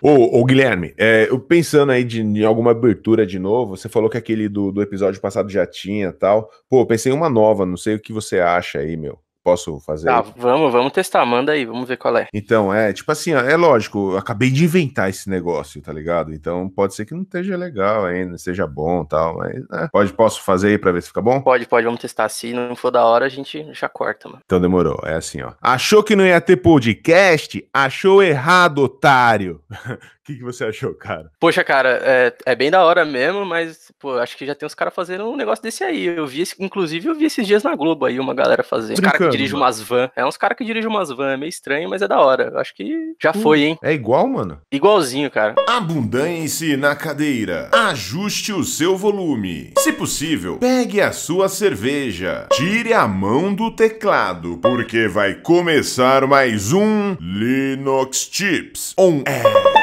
Ô, Guilherme, eu pensando aí em alguma abertura de novo, você falou que aquele do episódio passado já tinha tal. Pô, eu pensei em uma nova, não sei o que você acha aí, meu. Posso fazer Tá, aí? vamos testar, manda aí, vamos ver qual é. Então, tipo assim, ó, é lógico, eu acabei de inventar esse negócio, tá ligado? Então pode ser que não esteja legal ainda, seja bom e tal, mas posso fazer aí pra ver se fica bom? Pode, vamos testar. Se não for da hora, a gente já corta, mano. Então demorou, é assim, ó. Achou que não ia ter podcast? Achou errado, otário. O que você achou, cara? Poxa, cara, é bem da hora mesmo, mas, pô, acho que já tem uns caras fazendo um negócio desse aí. Inclusive, eu vi esses dias na Globo aí uma galera fazendo. Uns caras que Brincando, dirigem mano. umas van. É uns caras que dirigem umas van, é meio estranho, mas é da hora. Eu acho que já foi, hein? É igual, mano? Igualzinho, cara. Abundance na cadeira. Ajuste o seu volume. Se possível, pegue a sua cerveja. Tire a mão do teclado, porque vai começar mais um Linux Tips on Air.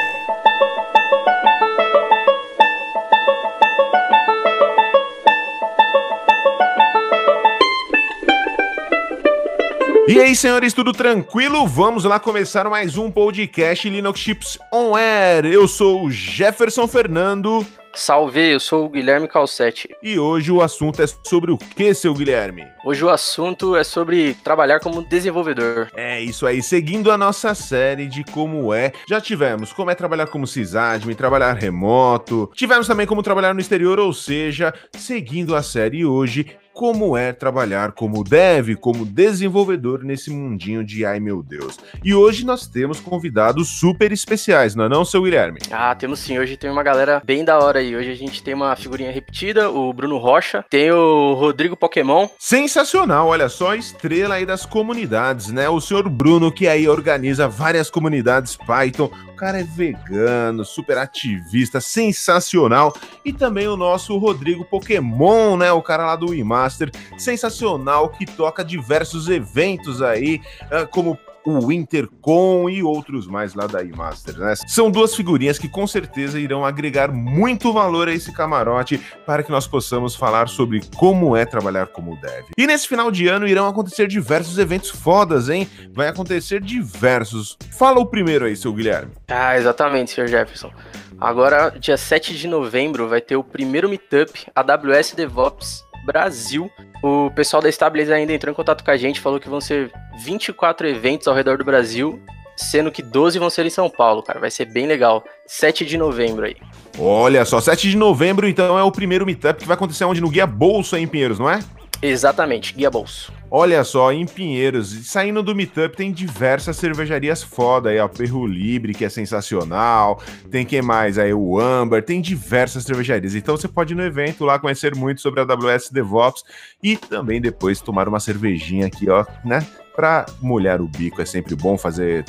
E aí, senhores, tudo tranquilo? Vamos lá começar mais um podcast Linux Chips On Air. Eu sou o Jefferson Fernando. Salve, eu sou o Guilherme Calcetti. E hoje o assunto é sobre o que, seu Guilherme? Hoje o assunto é sobre trabalhar como desenvolvedor. É isso aí, seguindo a nossa série de como é. Já tivemos como é trabalhar como sysadmin, trabalhar remoto. Tivemos também como trabalhar no exterior, ou seja, seguindo a série hoje, como é trabalhar como dev, como desenvolvedor nesse mundinho de ai meu Deus. E hoje nós temos convidados super especiais, não é não, seu Guilherme? Ah, temos sim, hoje tem uma galera bem da hora aí. Hoje a gente tem uma figurinha repetida, o Bruno Rocha, tem o Rodrigo Pokémon. Sensacional, olha só, estrela aí das comunidades, né? O senhor Bruno que aí organiza várias comunidades Python. O cara é vegano, super ativista, sensacional. E também o nosso Rodrigo Pokémon, né? O cara lá do Wemaster, sensacional, que toca diversos eventos aí, como o Wintercon e outros mais lá da Wemaster, né? São duas figurinhas que com certeza irão agregar muito valor a esse camarote para que nós possamos falar sobre como é trabalhar como dev. E nesse final de ano irão acontecer diversos eventos fodas, hein? Vai acontecer diversos. Fala o primeiro aí, seu Guilherme. Ah, exatamente, Sr. Jefferson. Agora, dia 7 de novembro, vai ter o primeiro meetup AWS DevOps Brasil. O pessoal da Stabilize ainda entrou em contato com a gente, falou que vão ser 24 eventos ao redor do Brasil, sendo que 12 vão ser em São Paulo, cara. Vai ser bem legal. 7 de novembro aí. Olha só, 7 de novembro então é o primeiro meetup que vai acontecer onde? No Guia Bolso aí em Pinheiros, não é? Exatamente, Guia Bolso. Olha só, em Pinheiros, saindo do Meetup, tem diversas cervejarias foda aí, ó, Perro Libre, que é sensacional, tem quem mais aí, o Amber, tem diversas cervejarias, então você pode ir no evento lá conhecer muito sobre a AWS DevOps e também depois tomar uma cervejinha aqui, ó, né? Pra molhar o bico é sempre bom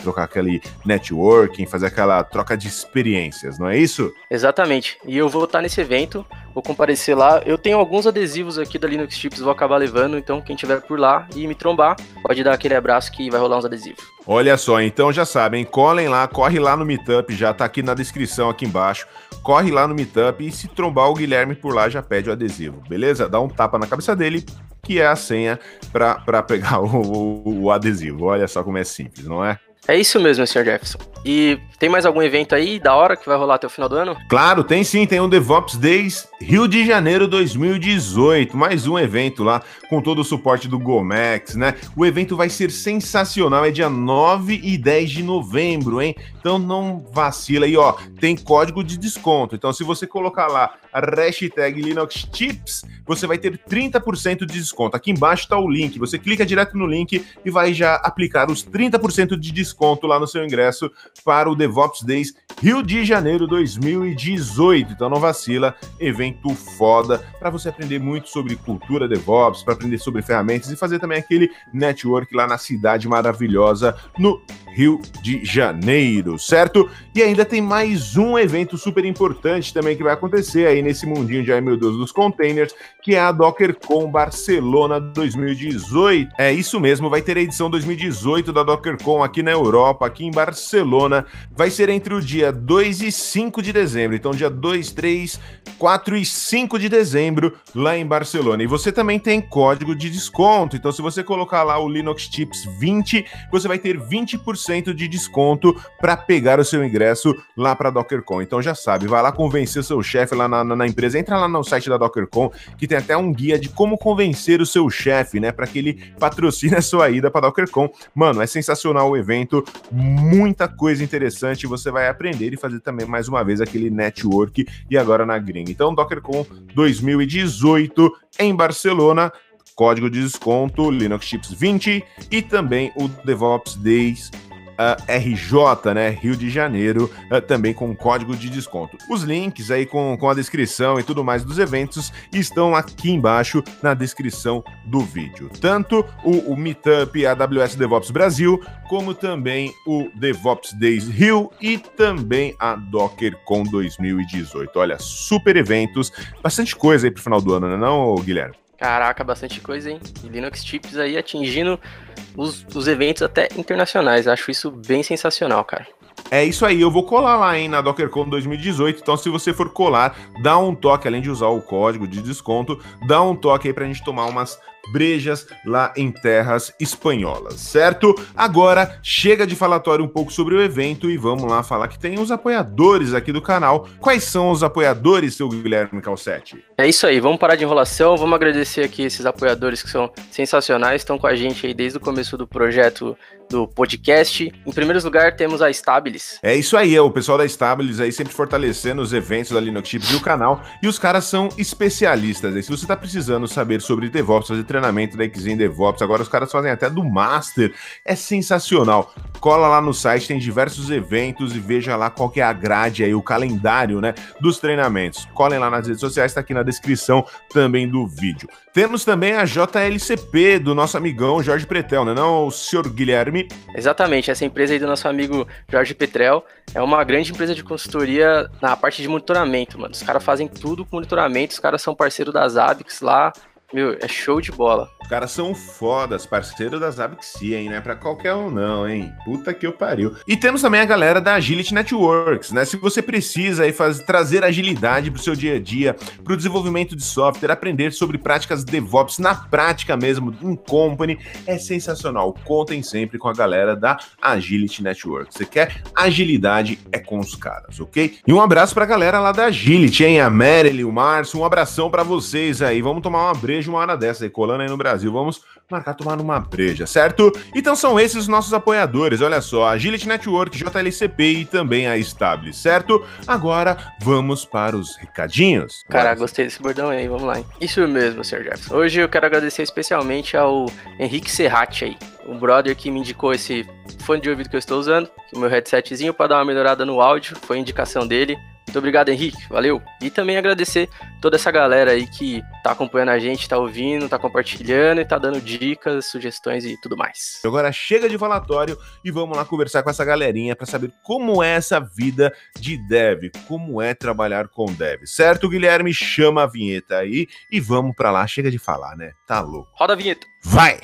trocar aquele networking, fazer aquela troca de experiências, não é isso? Exatamente, e eu vou estar nesse evento, vou comparecer lá. Eu tenho alguns adesivos aqui da Linux Chips, vou acabar levando, então quem tiver por lá e me trombar, pode dar aquele abraço que vai rolar uns adesivos. Olha só, então já sabem, colhem lá, corre lá no Meetup, já tá aqui na descrição aqui embaixo, corre lá no Meetup e se trombar o Guilherme por lá, já pede o adesivo, beleza? Dá um tapa na cabeça dele, que é a senha pra pegar o adesivo. Olha só como é simples, não é? É isso mesmo, Sr. Jefferson. E tem mais algum evento aí da hora que vai rolar até o final do ano? Claro, tem sim, tem o DevOps Days Rio de Janeiro 2018, mais um evento lá com todo o suporte do Gomex, né? O evento vai ser sensacional, é dia 9 e 10 de novembro, hein? Então não vacila aí, ó, tem código de desconto, então se você colocar lá a hashtag Linux Tips, você vai ter 30% de desconto. Aqui embaixo tá o link, você clica direto no link e vai já aplicar os 30% de desconto lá no seu ingresso para o DevOps Days Rio de Janeiro 2018. Então não vacila, evento foda para você aprender muito sobre cultura DevOps, para aprender sobre ferramentas e fazer também aquele network lá na cidade maravilhosa no Rio de Janeiro, certo? E ainda tem mais um evento super importante também que vai acontecer aí nesse mundinho de ai meu Deus dos containers, que é a DockerCon Barcelona 2018. É isso mesmo, vai ter a edição 2018 da DockerCon aqui na Europa, aqui em Barcelona. Vai ser entre o dia 2 e 5 de dezembro. Então dia 2, 3, 4 e 5 de dezembro lá em Barcelona. E você também tem código de desconto. Então se você colocar lá o Linux Tips 20, você vai ter 20% 10% de desconto para pegar o seu ingresso lá para a DockerCon. Então já sabe, vai lá convencer o seu chefe lá na empresa, entra lá no site da DockerCon, que tem até um guia de como convencer o seu chefe, né, para que ele patrocine a sua ida para a DockerCon. Mano, é sensacional o evento, muita coisa interessante, você vai aprender e fazer também mais uma vez aquele network e agora na gringa. Então, DockerCon 2018 em Barcelona, código de desconto Linux Chips 20 e também o DevOps Days RJ, né, Rio de Janeiro, também com código de desconto. Os links aí com a descrição e tudo mais dos eventos estão aqui embaixo na descrição do vídeo. Tanto o Meetup AWS DevOps Brasil, como também o DevOps Days Rio e também a DockerCon 2018. Olha, super eventos, bastante coisa aí pro final do ano, né não, Guilherme? Caraca, bastante coisa, hein? E Linux Chips aí atingindo os eventos até internacionais. Acho isso bem sensacional, cara. É isso aí, eu vou colar lá, hein, na DockerCon 2018, então se você for colar, dá um toque, além de usar o código de desconto, dá um toque aí pra gente tomar umas brejas lá em terras espanholas, certo? Agora, chega de falatório um pouco sobre o evento e vamos lá falar que tem os apoiadores aqui do canal. Quais são os apoiadores, seu Guilherme Calcetti? É isso aí, vamos parar de enrolação, vamos agradecer aqui esses apoiadores que são sensacionais, estão com a gente aí desde o começo do projeto do podcast. Em primeiro lugar, temos a Stabilis. É isso aí, o pessoal da Stabilis aí sempre fortalecendo os eventos da Linux Chips e o canal, e os caras são especialistas aí. Se você tá precisando saber sobre DevOps, fazer treinamento da Xen DevOps, agora os caras fazem até do Master, é sensacional. Cola lá no site, tem diversos eventos e veja lá qual que é a grade aí, o calendário, né, dos treinamentos. Colhem lá nas redes sociais, tá aqui na descrição também do vídeo. Temos também a JLCP, do nosso amigão Jorge Pretel, né não, o senhor Guilherme? Exatamente, essa empresa aí do nosso amigo Jorge Petrel é uma grande empresa de consultoria na parte de monitoramento, mano. Os caras fazem tudo com monitoramento, os caras são parceiros das ABICS lá, meu, é show de bola. Os caras são fodas, parceiro das ABICS, hein? Não é pra qualquer um não, hein? Puta que eu pariu. E temos também a galera da Agility Networks, né? Se você precisa aí trazer agilidade pro seu dia a dia, pro desenvolvimento de software, aprender sobre práticas DevOps na prática mesmo, em company, é sensacional. Contem sempre com a galera da Agility Networks. Você quer agilidade, é com os caras, ok? E um abraço pra galera lá da Agility, hein? A Merely, o Márcio, um abração pra vocês aí. Vamos tomar uma breja uma hora dessa aí, colando aí no Brasil. Vamos marcar tomar numa breja, certo? Então são esses os nossos apoiadores, olha só, Agility Network, JLCP e também a Stabilis, certo? Agora vamos para os recadinhos. Cara, gostei desse bordão aí, vamos lá, hein? Isso mesmo, Sr. Jefferson. Hoje eu quero agradecer especialmente ao Henrique Serratti aí, o brother que me indicou esse fone de ouvido que eu estou usando, o meu headsetzinho para dar uma melhorada no áudio, foi indicação dele. Muito obrigado, Henrique, valeu. E também agradecer toda essa galera aí que tá acompanhando a gente, tá ouvindo, tá compartilhando e tá dando dicas, sugestões e tudo mais. Agora chega de falatório e vamos lá conversar com essa galerinha para saber como é essa vida de dev, como é trabalhar com dev, certo, Guilherme? Chama a vinheta aí e vamos para lá, chega de falar, né? Tá louco. Roda a vinheta. Vai!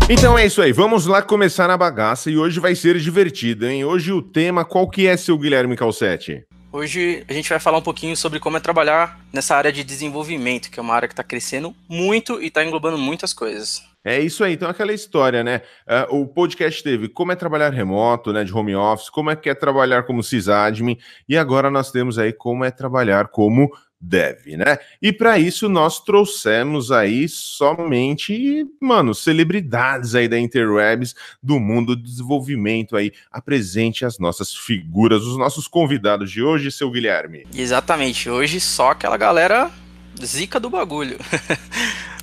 Então é isso aí, vamos lá começar a bagaça e hoje vai ser divertido, hein? Hoje o tema, qual que é, seu Guilherme Calcetti? Hoje a gente vai falar um pouquinho sobre como é trabalhar nessa área de desenvolvimento, que é uma área que está crescendo muito e está englobando muitas coisas. É isso aí, então aquela história, né? O podcast teve como é trabalhar remoto, né, de home office, como é que é trabalhar como sysadmin, e agora nós temos aí como é trabalhar como dev, né? E para isso nós trouxemos aí somente, mano, celebridades aí da interwebs, do mundo do desenvolvimento aí. Apresente as nossas figuras, os nossos convidados de hoje, seu Guilherme. Exatamente, hoje só aquela galera zica do bagulho.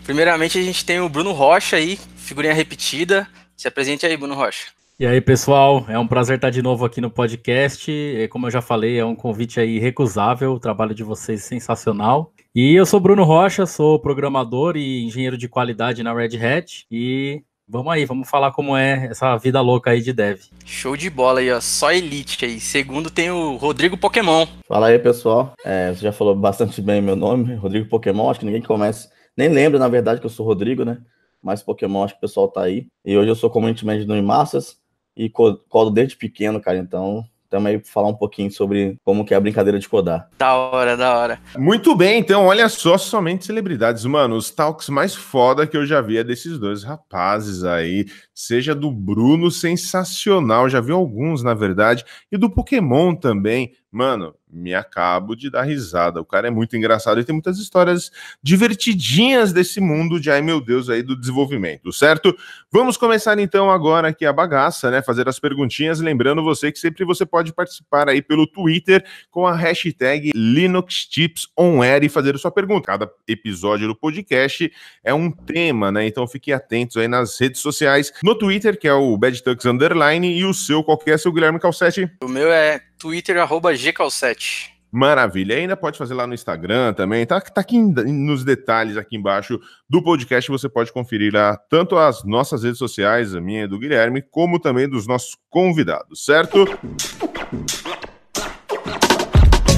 Primeiramente a gente tem o Bruno Rocha aí, figurinha repetida. Se apresente aí, Bruno Rocha. E aí, pessoal, é um prazer estar de novo aqui no podcast. Como eu já falei, é um convite aí irrecusável, o trabalho de vocês é sensacional. E eu sou Bruno Rocha, sou programador e engenheiro de qualidade na Red Hat. E vamos aí, vamos falar como é essa vida louca aí de dev. Show de bola aí, ó, só elite aí. Segundo tem o Rodrigo Pokémon. Fala aí, pessoal. Você já falou bastante bem meu nome, Rodrigo Pokémon. Acho que ninguém começa, nem lembra, na verdade, que eu sou Rodrigo, né? Mas Pokémon, acho que o pessoal tá aí. E hoje eu sou community manager no eMasters. E codo desde pequeno, cara, então estamos aí para falar um pouquinho sobre como que é a brincadeira de codar. Da hora, da hora. Muito bem, então, olha só, somente celebridades. Mano, os talks mais foda que eu já vi é desses dois rapazes aí, seja do Bruno, sensacional, já vi alguns, na verdade, e do Pokémon também. Mano, me acabo de dar risada. O cara é muito engraçado e tem muitas histórias divertidinhas desse mundo de, ai meu Deus, aí do desenvolvimento, certo? Vamos começar então agora aqui a bagaça, né? Fazer as perguntinhas. Lembrando você que sempre você pode participar aí pelo Twitter com a hashtag LinuxTipsOnAir e fazer a sua pergunta. Cada episódio do podcast é um tema, né? Então fiquem atentos aí nas redes sociais. No Twitter, que é o BadTux_, e o seu, qual que é, seu Guilherme Calcetti? O meu é Twitter, @GCalcete. Maravilha, ainda pode fazer lá no Instagram também, tá aqui nos detalhes aqui embaixo do podcast, você pode conferir lá tanto as nossas redes sociais, a minha e do Guilherme, como também dos nossos convidados, certo?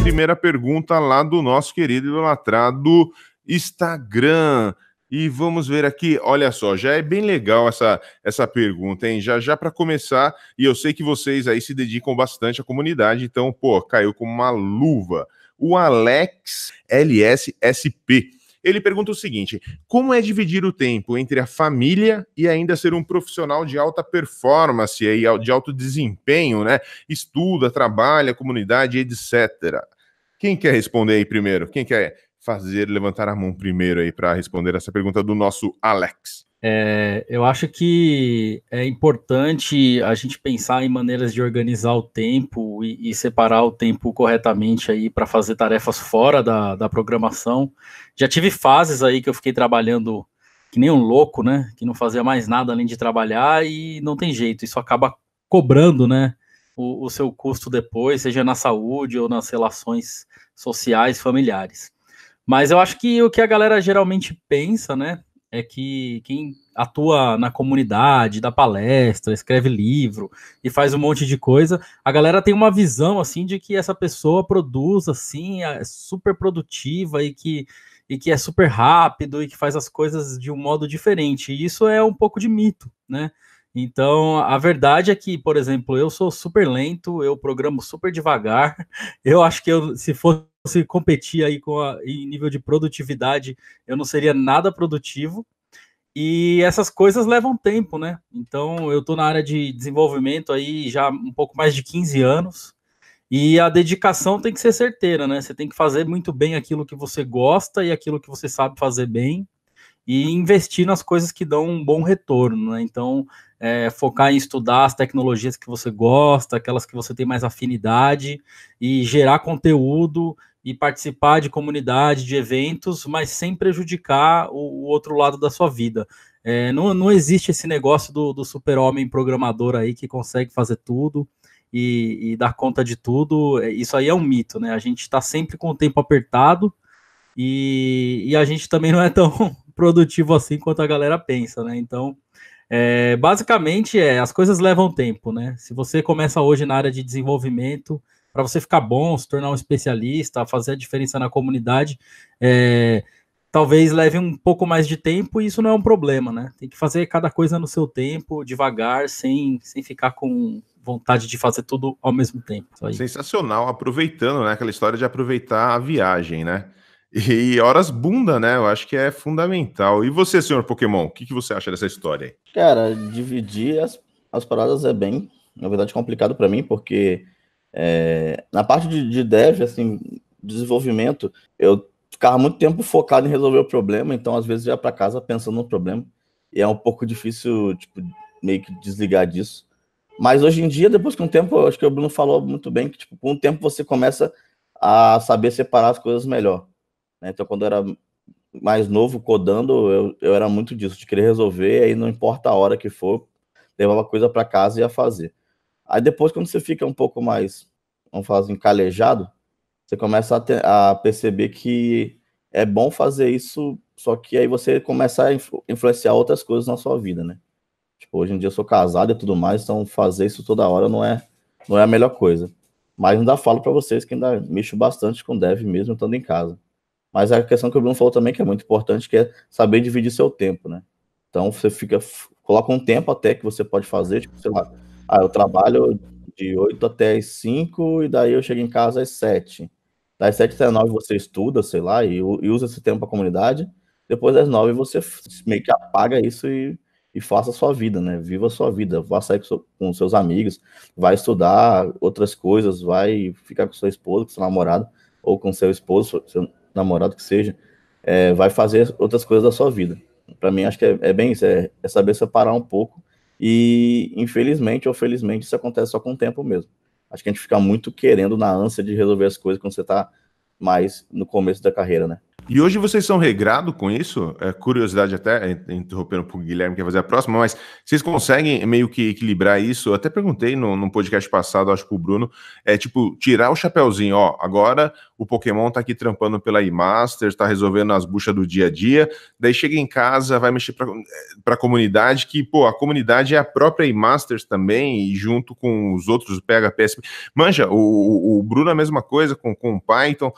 Primeira pergunta lá do nosso querido idolatrado Instagram. E vamos ver aqui, olha só, já é bem legal essa pergunta, hein? Já para começar, e eu sei que vocês aí se dedicam bastante à comunidade, então, pô, caiu como uma luva. O Alex LSSP, ele pergunta o seguinte: como é dividir o tempo entre a família e ainda ser um profissional de alta performance, e de alto desempenho, né? Estuda, trabalha, comunidade, etc. Quem quer responder aí primeiro? Quem quer levantar a mão primeiro aí para responder essa pergunta do nosso Alex? Eu acho que é importante a gente pensar em maneiras de organizar o tempo e separar o tempo corretamente aí para fazer tarefas fora da programação. Já tive fases aí que eu fiquei trabalhando que nem um louco, né? Que não fazia mais nada além de trabalhar e não tem jeito, isso acaba cobrando, né? O seu custo depois, seja na saúde ou nas relações sociais, familiares. Mas eu acho que o que a galera geralmente pensa, né, é que quem atua na comunidade, dá palestra, escreve livro e faz um monte de coisa, a galera tem uma visão, assim, de que essa pessoa produz, assim, é super produtiva e que é super rápido e que faz as coisas de um modo diferente. E isso é um pouco de mito, né? Então, a verdade é que, por exemplo, eu sou super lento, eu programo super devagar, eu acho que se fosse competir aí em nível de produtividade, eu não seria nada produtivo, e essas coisas levam tempo, né? Então, eu estou na área de desenvolvimento aí já um pouco mais de 15 anos, e a dedicação tem que ser certeira, né? Você tem que fazer muito bem aquilo que você gosta e aquilo que você sabe fazer bem, e investir nas coisas que dão um bom retorno, né? Então, focar em estudar as tecnologias que você gosta, aquelas que você tem mais afinidade, e gerar conteúdo e participar de comunidade, de eventos, mas sem prejudicar o outro lado da sua vida. Não existe esse negócio do super-homem programador aí que consegue fazer tudo e dar conta de tudo. Isso aí é um mito, né? A gente está sempre com o tempo apertado e a gente também não é tão produtivo assim quanto a galera pensa, né? Então, basicamente, as coisas levam tempo, né? Se você começa hoje na área de desenvolvimento, para você ficar bom, se tornar um especialista, fazer a diferença na comunidade, talvez leve um pouco mais de tempo, e isso não é um problema, né? Tem que fazer cada coisa no seu tempo, devagar, sem ficar com vontade de fazer tudo ao mesmo tempo. Sensacional, aproveitando, né? Aquela história de aproveitar a viagem, né? E horas bunda, né? Eu acho que é fundamental. E você, senhor Pokémon, o que você acha dessa história aí? Cara, dividir as paradas é bem, na verdade, complicado para mim, porque na parte de dev, assim, desenvolvimento, eu ficava muito tempo focado em resolver o problema, então às vezes eu ia para casa pensando no problema, e é um pouco difícil, tipo, meio que desligar disso. Mas hoje em dia, depois de um tempo, eu acho que o Bruno falou muito bem, que tipo, com o tempo você começa a saber separar as coisas melhor. Então, quando eu era mais novo, codando, eu era muito disso, de querer resolver, aí não importa a hora que for, levava coisa para casa e ia fazer. Aí depois, quando você fica um pouco mais, vamos falar assim, calejado, você começa a perceber que é bom fazer isso, só que aí você começa a influenciar outras coisas na sua vida, né? Tipo, hoje em dia eu sou casado e tudo mais, então fazer isso toda hora não é a melhor coisa. Mas ainda falo para vocês que ainda mexo bastante com dev mesmo estando em casa. Mas a questão que o Bruno falou também, que é muito importante, que é saber dividir seu tempo, né? Então você coloca um tempo até que você pode fazer, tipo, sei lá, eu trabalho de 8 até as 5, e daí eu chego em casa às 7. Das 7 até 9 você estuda, sei lá, e usa esse tempo para a comunidade. Depois das 9 você meio que apaga isso e faça a sua vida, né? Viva a sua vida, vá sair com seus amigos, vai estudar outras coisas, vai ficar com sua esposa, com seu namorado, ou com seu esposo, seu namorado que seja, vai fazer outras coisas da sua vida. Para mim, acho que é bem isso, é saber separar um pouco, e infelizmente ou felizmente isso acontece só com o tempo mesmo. Acho que a gente fica muito querendo na ânsia de resolver as coisas quando você está mais no começo da carreira, né? E hoje vocês são regrados com isso? Curiosidade até, interrompendo para o Guilherme que vai fazer a próxima, mas vocês conseguem meio que equilibrar isso? Eu até perguntei no podcast passado, acho que o Bruno, tipo, tirar o chapéuzinho, ó, agora o Pokémon tá aqui trampando pela eMasters, tá resolvendo as buchas do dia a dia, daí chega em casa, vai mexer para a comunidade, que, pô, a comunidade é a própria eMasters também, e junto com os outros, o PHP, manja, o Bruno é a mesma coisa com o Python.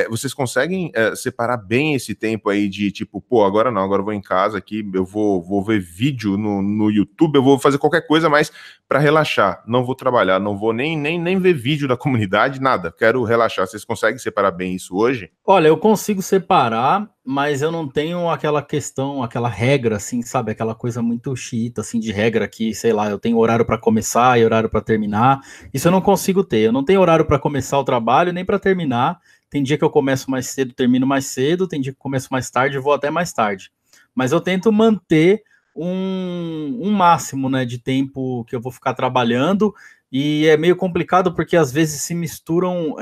Vocês conseguem separar bem esse tempo aí de tipo, pô, agora não, agora eu vou em casa aqui, eu vou ver vídeo no YouTube, eu vou fazer qualquer coisa mais para relaxar, não vou trabalhar, não vou nem ver vídeo da comunidade, nada, quero relaxar. Vocês conseguem separar bem isso hoje? Olha, eu consigo separar, mas eu não tenho aquela questão, aquela regra, assim, sabe? Aquela coisa muito xiita, assim, de regra que, sei lá, eu tenho horário para começar e horário para terminar. Isso eu não consigo ter. Eu não tenho horário para começar o trabalho nem para terminar. Tem dia que eu começo mais cedo, termino mais cedo. Tem dia que eu começo mais tarde e vou até mais tarde. Mas eu tento manter um máximo, né, de tempo que eu vou ficar trabalhando. E é meio complicado porque às vezes se misturam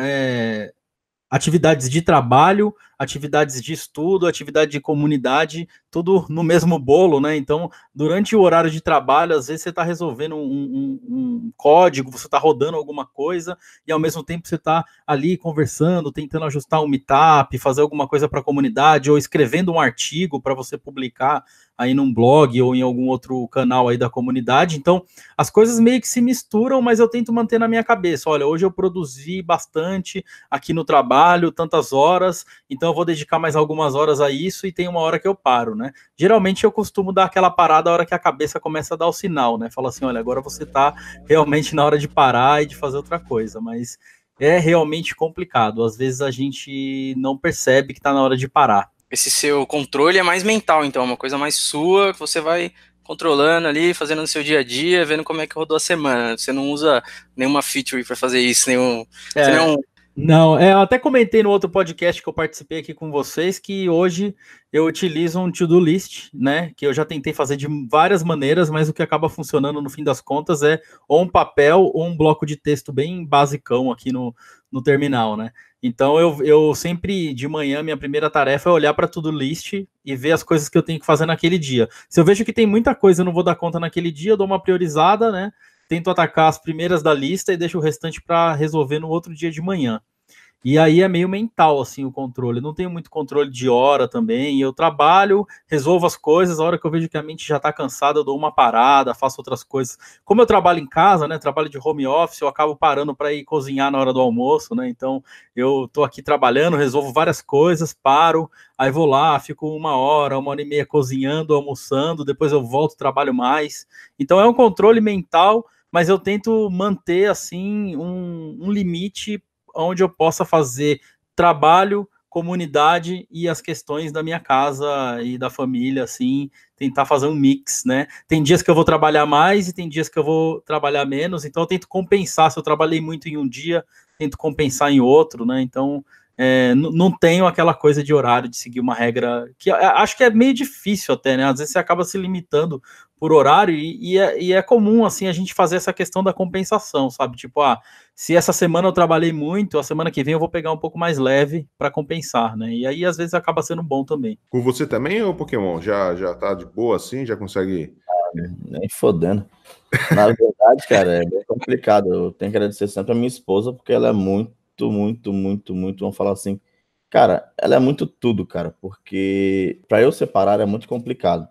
atividades de trabalho, atividades de estudo, atividade de comunidade, tudo no mesmo bolo, né? Então, durante o horário de trabalho, às vezes você está resolvendo um código, você está rodando alguma coisa, e ao mesmo tempo você está ali conversando, tentando ajustar um meetup, fazer alguma coisa para a comunidade, ou escrevendo um artigo para você publicar aí num blog ou em algum outro canal aí da comunidade. Então, as coisas meio que se misturam, mas eu tento manter na minha cabeça, olha, hoje eu produzi bastante aqui no trabalho, tantas horas, então eu vou dedicar mais algumas horas a isso e tem uma hora que eu paro, né? Geralmente eu costumo dar aquela parada a hora que a cabeça começa a dar o sinal, né? Fala assim, olha, agora você tá realmente na hora de parar e de fazer outra coisa, mas é realmente complicado. Às vezes a gente não percebe que tá na hora de parar. Esse seu controle é mais mental, então, é uma coisa mais sua, que você vai controlando ali, fazendo no seu dia a dia, vendo como é que rodou a semana. Você não usa nenhuma feature para fazer isso, Não, eu até comentei no outro podcast que eu participei aqui com vocês que hoje eu utilizo um to-do list, né, que eu já tentei fazer de várias maneiras, mas o que acaba funcionando no fim das contas é ou um papel ou um bloco de texto bem basicão aqui no terminal, né. Então eu sempre, de manhã, minha primeira tarefa é olhar para to-do list e ver as coisas que eu tenho que fazer naquele dia. Se eu vejo que tem muita coisa e eu não vou dar conta naquele dia, eu dou uma priorizada, né, tento atacar as primeiras da lista e deixo o restante para resolver no outro dia de manhã. E aí é meio mental, assim, o controle. Eu não tenho muito controle de hora também. Eu trabalho, resolvo as coisas. A hora que eu vejo que a mente já está cansada, eu dou uma parada, faço outras coisas. Como eu trabalho em casa, né, trabalho de home office, eu acabo parando para ir cozinhar na hora do almoço, né? Então, eu tô aqui trabalhando, resolvo várias coisas, paro, aí vou lá, fico uma hora e meia cozinhando, almoçando, depois eu volto, trabalho mais. Então, é um controle mental, mas eu tento manter, assim, um limite onde eu possa fazer trabalho, comunidade e as questões da minha casa e da família, assim, tentar fazer um mix, né? Tem dias que eu vou trabalhar mais e tem dias que eu vou trabalhar menos, então eu tento compensar. Se eu trabalhei muito em um dia, tento compensar em outro, né? Então, não tenho aquela coisa de horário, de seguir uma regra, que acho que é meio difícil até, né? Às vezes você acaba se limitando por horário e é comum, assim, a gente fazer essa questão da compensação, sabe? Tipo, se essa semana eu trabalhei muito, a semana que vem eu vou pegar um pouco mais leve para compensar, né? E aí, às vezes, acaba sendo bom também. Com você também, ou Pokémon? Já tá de boa assim? Já consegue... Nem fodendo. Na verdade, cara, é bem complicado. Eu tenho que agradecer sempre a minha esposa, porque ela é muito, vamos falar assim, cara, ela é muito tudo, cara, porque para eu separar é muito complicado.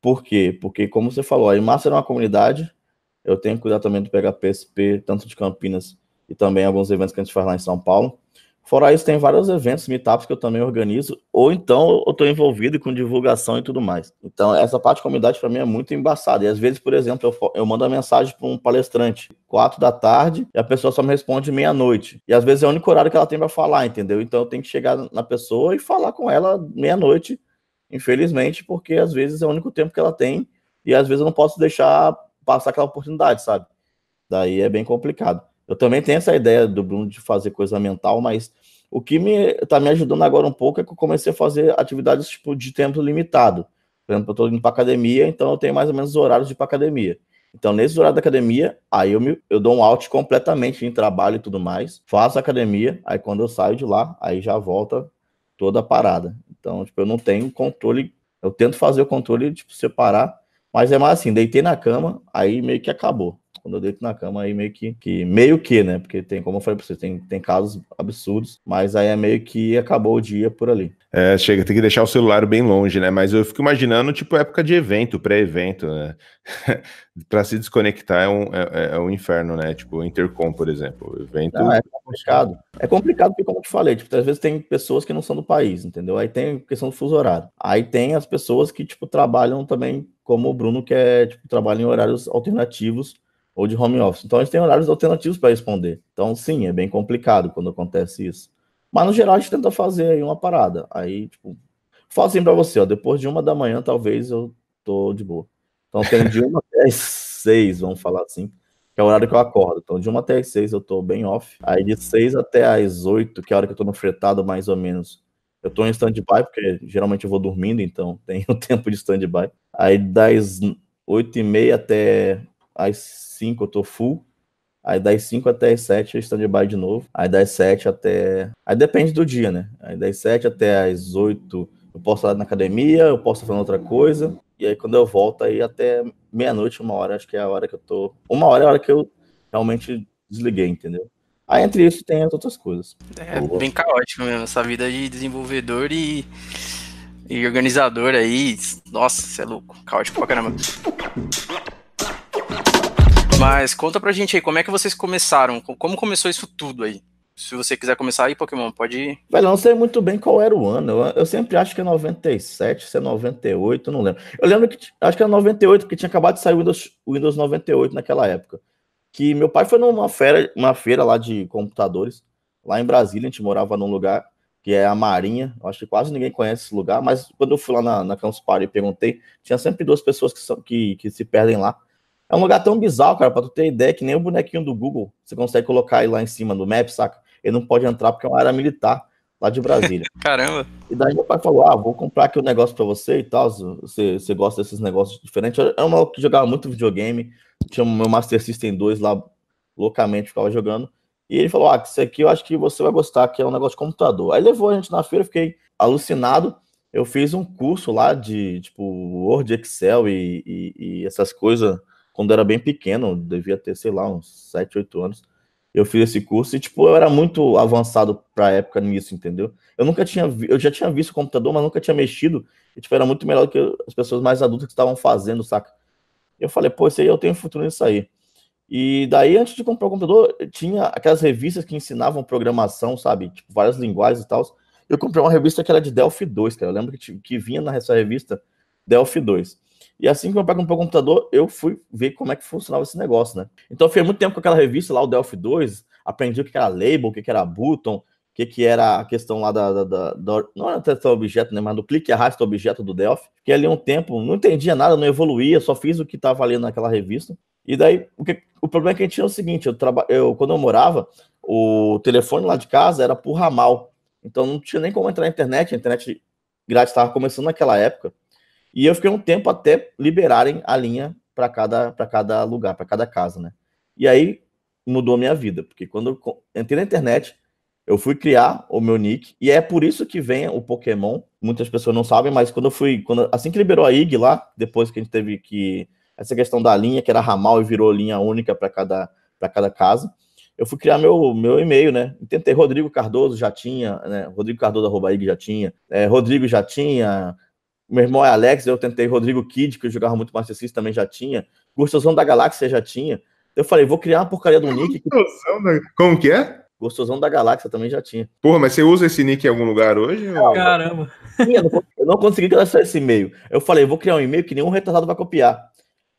Por quê? Porque, como você falou, a eMaster é uma comunidade, eu tenho que cuidar também do PHPSP, tanto de Campinas e também alguns eventos que a gente faz lá em São Paulo. Fora isso, tem vários eventos, meetups que eu também organizo, ou então eu estou envolvido com divulgação e tudo mais. Então, essa parte de comunidade para mim é muito embaçada. E às vezes, por exemplo, eu mando uma mensagem para um palestrante 4 da tarde e a pessoa só me responde meia-noite. E às vezes é o único horário que ela tem para falar, entendeu? Então eu tenho que chegar na pessoa e falar com ela meia-noite, infelizmente, porque às vezes é o único tempo que ela tem e às vezes eu não posso deixar passar aquela oportunidade, sabe? Daí é bem complicado. Eu também tenho essa ideia do Bruno de fazer coisa mental, mas o que tá me ajudando agora um pouco é que eu comecei a fazer atividades tipo, de tempo limitado. Por exemplo, eu estou indo para academia, então eu tenho mais ou menos os horários de ir para academia. Então, nesse horário da academia, aí eu dou um out completamente em trabalho e tudo mais, faço academia, aí quando eu saio de lá, aí já volta toda a parada. Então, tipo, eu não tenho controle, eu tento fazer o controle, tipo, separar, mas é mais assim, deitei na cama, aí meio que acabou. Quando eu deito na cama, aí meio que, né? Porque tem, como eu falei pra você, tem casos absurdos, mas aí é meio que acabou o dia por ali. Tem que deixar o celular bem longe, né? Mas eu fico imaginando, tipo, época de evento, pré-evento, né? Pra se desconectar é um inferno, né? Tipo, Intercom, por exemplo. O evento... Não, é complicado. É complicado porque, como eu te falei, tipo, às vezes tem pessoas que não são do país, entendeu? Aí tem questão do fuso horário. Aí tem as pessoas que, tipo, trabalham também, como o Bruno, que tipo, trabalha em horários alternativos ou de home office. Então, a gente tem horários alternativos para responder. Então, sim, é bem complicado quando acontece isso. Mas, no geral, a gente tenta fazer aí uma parada. Aí, tipo, falo assim pra você, ó, depois de 1 da manhã, talvez eu tô de boa. Então, tem de 1 até as 6, vamos falar assim, que é o horário que eu acordo. Então, de 1 até as 6 eu tô bem off. Aí, de 6 até as 8, que é a hora que eu tô no fretado, mais ou menos, eu tô em stand-by, porque geralmente eu vou dormindo, então tem o tempo de stand-by. Aí, das 8h30 até às 5 eu tô full. Aí das 5 até as 7 é stand-by de novo. Aí das 7 até... Aí depende do dia, né? Aí das 7 até as 8 eu posso estar na academia, eu posso estar fazendo outra coisa. E aí quando eu volto aí até meia-noite, 1h, acho que é a hora que eu tô... 1h é a hora que eu realmente desliguei, entendeu? Aí entre isso tem as outras coisas. É bem caótico mesmo, essa vida de desenvolvedor e organizador aí. Nossa, você é louco. Caótico pra caramba. Mas conta pra gente aí, como é que vocês começaram? Como começou isso tudo aí? Se você quiser começar aí, Pokémon, pode ir. Velho, eu não sei muito bem qual era o ano. Eu sempre acho que é 97, se é 98, não lembro. Eu lembro que acho que era 98, porque tinha acabado de sair o Windows 98 naquela época. Que meu pai foi numa feira lá de computadores, lá em Brasília. A gente morava num lugar que é a Marinha. Eu acho que quase ninguém conhece esse lugar, mas quando eu fui lá na Campus Party e perguntei, tinha sempre 2 pessoas que se perdem lá. É um lugar tão bizarro, cara, pra tu ter ideia, que nem o bonequinho do Google, você consegue colocar ele lá em cima do map, saca? Ele não pode entrar porque é uma área militar lá de Brasília. Caramba! E daí meu pai falou, vou comprar aqui um negócio pra você e tal, você gosta desses negócios diferentes. Eu era um maluco que jogava muito videogame, tinha o meu Master System 2 lá, loucamente ficava jogando. E ele falou, isso aqui eu acho que você vai gostar, que é um negócio de computador. Aí levou a gente na feira, eu fiquei alucinado. Eu fiz um curso lá de, tipo, Word, Excel e essas coisas, quando eu era bem pequeno, devia ter, sei lá, uns 7, 8 anos. Eu fiz esse curso e, tipo, eu era muito avançado pra época nisso, entendeu? Eu já tinha visto o computador, mas nunca tinha mexido. E, tipo, era muito melhor do que as pessoas mais adultas que estavam fazendo, saca? Eu falei, pô, isso aí eu tenho futuro nisso aí. E daí, antes de comprar o computador, tinha aquelas revistas que ensinavam programação, sabe? Tipo, várias linguagens e tal. Eu comprei uma revista que era de Delphi 2, cara. Eu lembro que vinha nessa revista Delphi 2. E assim que meu pai comprou o computador, eu fui ver como é que funcionava esse negócio, né? Então eu fiquei muito tempo com aquela revista lá, o Delphi 2, aprendi o que era label, o que era button, o que era a questão lá não era até objeto, né? Mas do clique e arrasta objeto do Delphi. Fiquei ali um tempo, não entendia nada, não evoluía, só fiz o que estava ali naquela revista. E daí, o problema é que a gente tinha o seguinte, quando eu morava, o telefone lá de casa era por ramal. Então não tinha nem como entrar na internet, a internet grátis estava começando naquela época. E eu fiquei um tempo até liberarem a linha para cada lugar, para cada casa, né? E aí mudou a minha vida, porque quando eu entrei na internet, eu fui criar o meu nick, e é por isso que vem o Pokémon. Muitas pessoas não sabem, mas assim que liberou a IG lá, depois que a gente teve essa questão da linha, que era ramal e virou linha única para cada casa, eu fui criar meu e-mail, né? Tentei Rodrigo Cardoso, já tinha, né? Rodrigo Cardoso @ig já tinha, Rodrigo já tinha. Meu irmão é Alex, eu tentei Rodrigo Kid, que eu jogava muito Master System, também já tinha. Gostosão da Galáxia já tinha. Eu falei, vou criar uma porcaria do nick. Como que é? Gostosão da Galáxia também já tinha. Porra, mas você usa esse nick em algum lugar hoje? Caramba. Eu não consegui cadastrar esse e-mail. Eu falei, vou criar um e-mail que nenhum retardado vai copiar.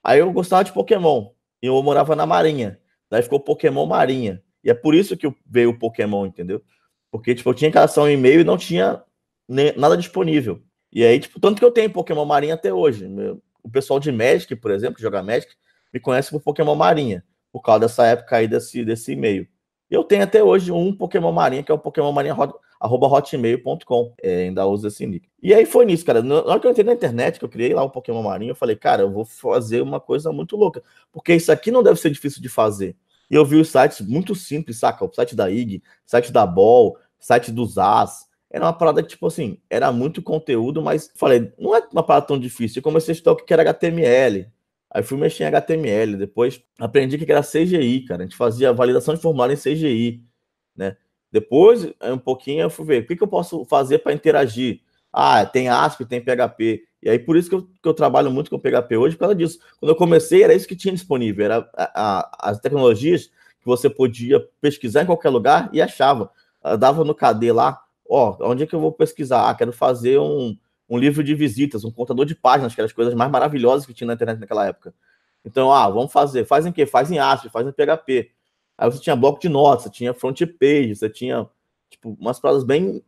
Aí eu gostava de Pokémon. E eu morava na Marinha. Daí ficou Pokémon Marinha. E é por isso que veio o Pokémon, entendeu? Porque, tipo, eu tinha que cadastrar um e-mail e não tinha nada disponível. E aí, tipo, tanto que eu tenho Pokémon Marinha até hoje. O pessoal de Magic, por exemplo, que joga Magic, me conhece por Pokémon Marinha. Por causa dessa época aí desse e-mail. Eu tenho até hoje um Pokémon Marinha, que é o Pokémon Marinha@hotmail.com. Ainda uso esse nick. E aí foi nisso, cara. Na hora que eu entrei na internet, que eu criei lá o Pokémon Marinha, eu falei, cara, eu vou fazer uma coisa muito louca. Porque isso aqui não deve ser difícil de fazer. E eu vi os sites muito simples, saca? O site da IG, site da Ball, site dos As. Era uma parada que, tipo assim, era muito conteúdo, mas falei, não é uma parada tão difícil. Eu comecei a estudar o que era HTML. Aí fui mexer em HTML, depois aprendi que era CGI, cara. A gente fazia validação de formulário em CGI, né? Depois, um pouquinho, eu fui ver o que eu posso fazer para interagir. Ah, tem ASP, tem PHP. E aí, por isso que eu trabalho muito com PHP hoje, por causa disso. Quando eu comecei, era isso que tinha disponível. Era as tecnologias que você podia pesquisar em qualquer lugar e achava. Eu dava no KD lá, onde é que eu vou pesquisar? Ah, quero fazer um livro de visitas, um contador de páginas, que eram as coisas mais maravilhosas que tinha na internet naquela época. Então, vamos fazer. Faz em quê? Faz em ASP, faz em PHP. Aí você tinha bloco de notas, você tinha front page, você tinha, tipo, umas paradas bem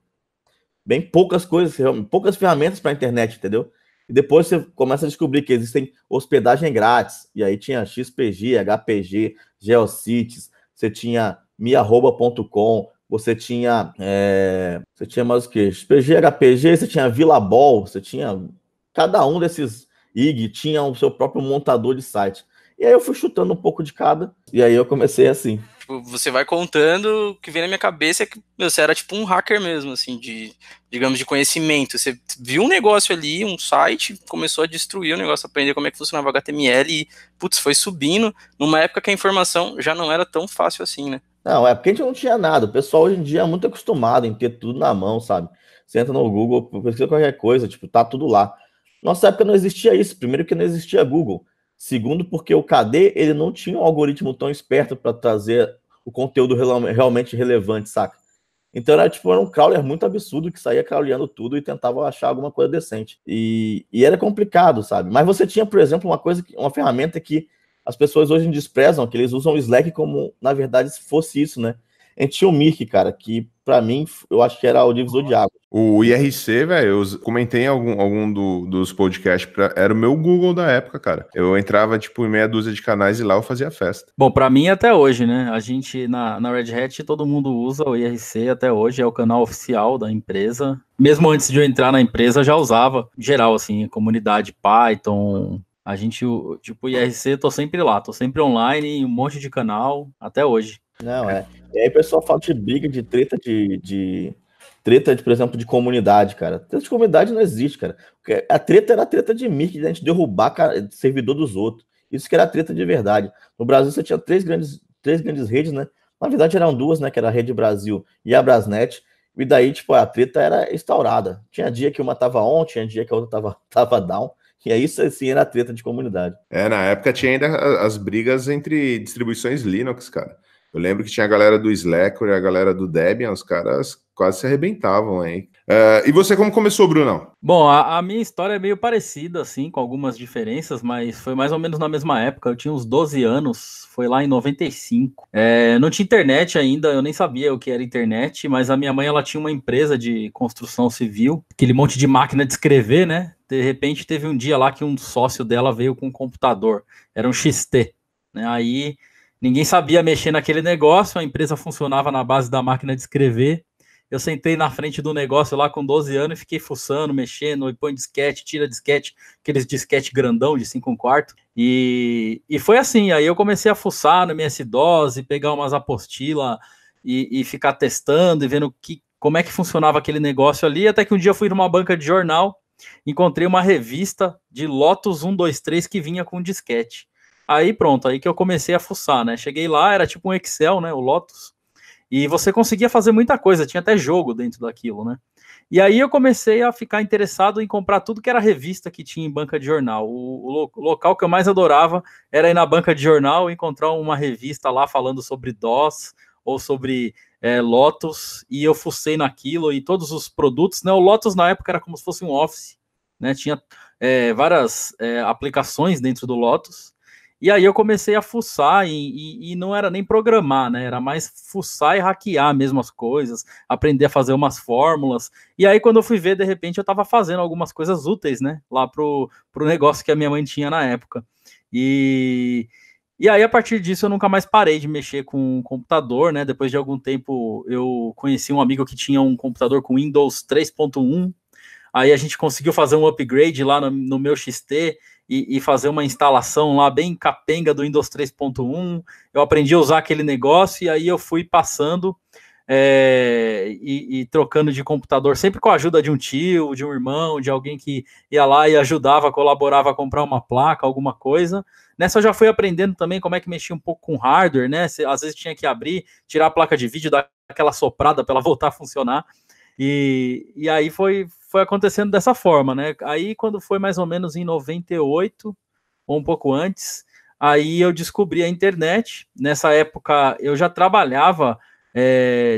poucas coisas, poucas ferramentas para a internet, entendeu? E depois você começa a descobrir que existem hospedagem grátis. E aí tinha XPG, HPG, Geocities, você tinha miarroba.com, você tinha mais o que? XPG, HPG, você tinha Villabol, você tinha... Cada um desses IG tinha o seu próprio montador de site. E aí eu fui chutando um pouco de cada, e aí eu comecei assim. Tipo, você vai contando, o que vem na minha cabeça é que você era tipo um hacker mesmo, assim, digamos, de conhecimento. Você viu um negócio ali, um site, começou a destruir o negócio, aprender como é que funcionava o HTML e, putz, foi subindo, numa época que a informação já não era tão fácil assim, né? Não, é porque a gente não tinha nada. O pessoal hoje em dia é muito acostumado em ter tudo na mão, sabe? Você entra no Google, pesquisa qualquer coisa, tipo, tá tudo lá. Nossa época não existia isso. Primeiro que não existia Google. Segundo, porque o KD, ele não tinha um algoritmo tão esperto para trazer o conteúdo realmente relevante, saca? Então era um crawler muito absurdo que saía crawleando tudo e tentava achar alguma coisa decente. E era complicado, sabe? Mas você tinha, por exemplo, uma ferramenta que as pessoas hoje desprezam, que eles usam o Slack como, na verdade, se fosse isso, né? A gente tinha o Mirk, cara, que pra mim, eu acho que era o divisor de água. O IRC, velho, eu comentei em algum dos podcasts, era o meu Google da época, cara. Eu entrava, tipo, em meia dúzia de canais e lá eu fazia festa. Bom, pra mim até hoje, né? A gente, na Red Hat, todo mundo usa o IRC até hoje, é o canal oficial da empresa. Mesmo antes de eu entrar na empresa, já usava, geral, assim, comunidade Python. A gente, tipo, o IRC, tô sempre lá, tô sempre online, um monte de canal, até hoje. Não, E aí o pessoal fala de briga, de treta, por exemplo, de comunidade, cara. Treta de comunidade não existe, cara. A treta era a treta de Mirk, de a gente derrubar servidor dos outros. Isso que era a treta de verdade. No Brasil você tinha três grandes redes, né? Na verdade eram duas, né? Que era a Rede Brasil e a Brasnet. E daí, tipo, a treta era instaurada. Tinha dia que uma tava on, tinha dia que a outra tava down. E aí isso, assim, era a treta de comunidade. Na época tinha ainda as brigas entre distribuições Linux, cara. Eu lembro que tinha a galera do Slack e a galera do Debian, os caras quase se arrebentavam aí. E você, como começou, Brunão? Bom, a minha história é meio parecida, assim, com algumas diferenças, mas foi mais ou menos na mesma época. Eu tinha uns 12 anos, foi lá em 95. Não tinha internet ainda, eu nem sabia o que era internet, mas a minha mãe, ela tinha uma empresa de construção civil, aquele monte de máquina de escrever, né? De repente teve um dia lá que um sócio dela veio com um computador, era um XT, né? Aí ninguém sabia mexer naquele negócio, a empresa funcionava na base da máquina de escrever. Eu sentei na frente do negócio lá com 12 anos e fiquei fuçando, mexendo, põe disquete, tira disquete, aqueles disquete grandão de 5 1/4. E foi assim, aí eu comecei a fuçar no MS-DOS, pegar umas apostilas e ficar testando e vendo como é que funcionava aquele negócio ali, até que um dia eu fui numa banca de jornal, encontrei uma revista de Lotus 123 que vinha com disquete. Aí pronto, aí que eu comecei a fuçar, né? Cheguei lá, era tipo um Excel, né? O Lotus. E você conseguia fazer muita coisa, tinha até jogo dentro daquilo, né? E aí eu comecei a ficar interessado em comprar tudo que era revista que tinha em banca de jornal. O local que eu mais adorava era ir na banca de jornal e encontrar uma revista lá falando sobre DOS ou sobre Lotus, e eu fucei naquilo, e todos os produtos, né? O Lotus na época era como se fosse um Office, né? Tinha várias aplicações dentro do Lotus, e aí eu comecei a fuçar, e não era nem programar, né? Era mais fuçar e hackear mesmo as coisas, aprender a fazer umas fórmulas, e aí quando eu fui ver, de repente eu estava fazendo algumas coisas úteis, né? Lá pro negócio que a minha mãe tinha na época. E aí, a partir disso, eu nunca mais parei de mexer com computador, né? Depois de algum tempo, eu conheci um amigo que tinha um computador com Windows 3.1. Aí a gente conseguiu fazer um upgrade lá no meu XT e fazer uma instalação lá bem capenga do Windows 3.1. Eu aprendi a usar aquele negócio e aí eu fui passando e trocando de computador, sempre com a ajuda de um tio, de um irmão, de alguém que ia lá e ajudava, colaborava a comprar uma placa, alguma coisa. Nessa eu já fui aprendendo também como é que mexia um pouco com hardware, né? Às vezes tinha que abrir, tirar a placa de vídeo, dar aquela soprada para ela voltar a funcionar. E aí foi acontecendo dessa forma, né? Aí quando foi mais ou menos em 98, ou um pouco antes, aí eu descobri a internet. Nessa época eu já trabalhava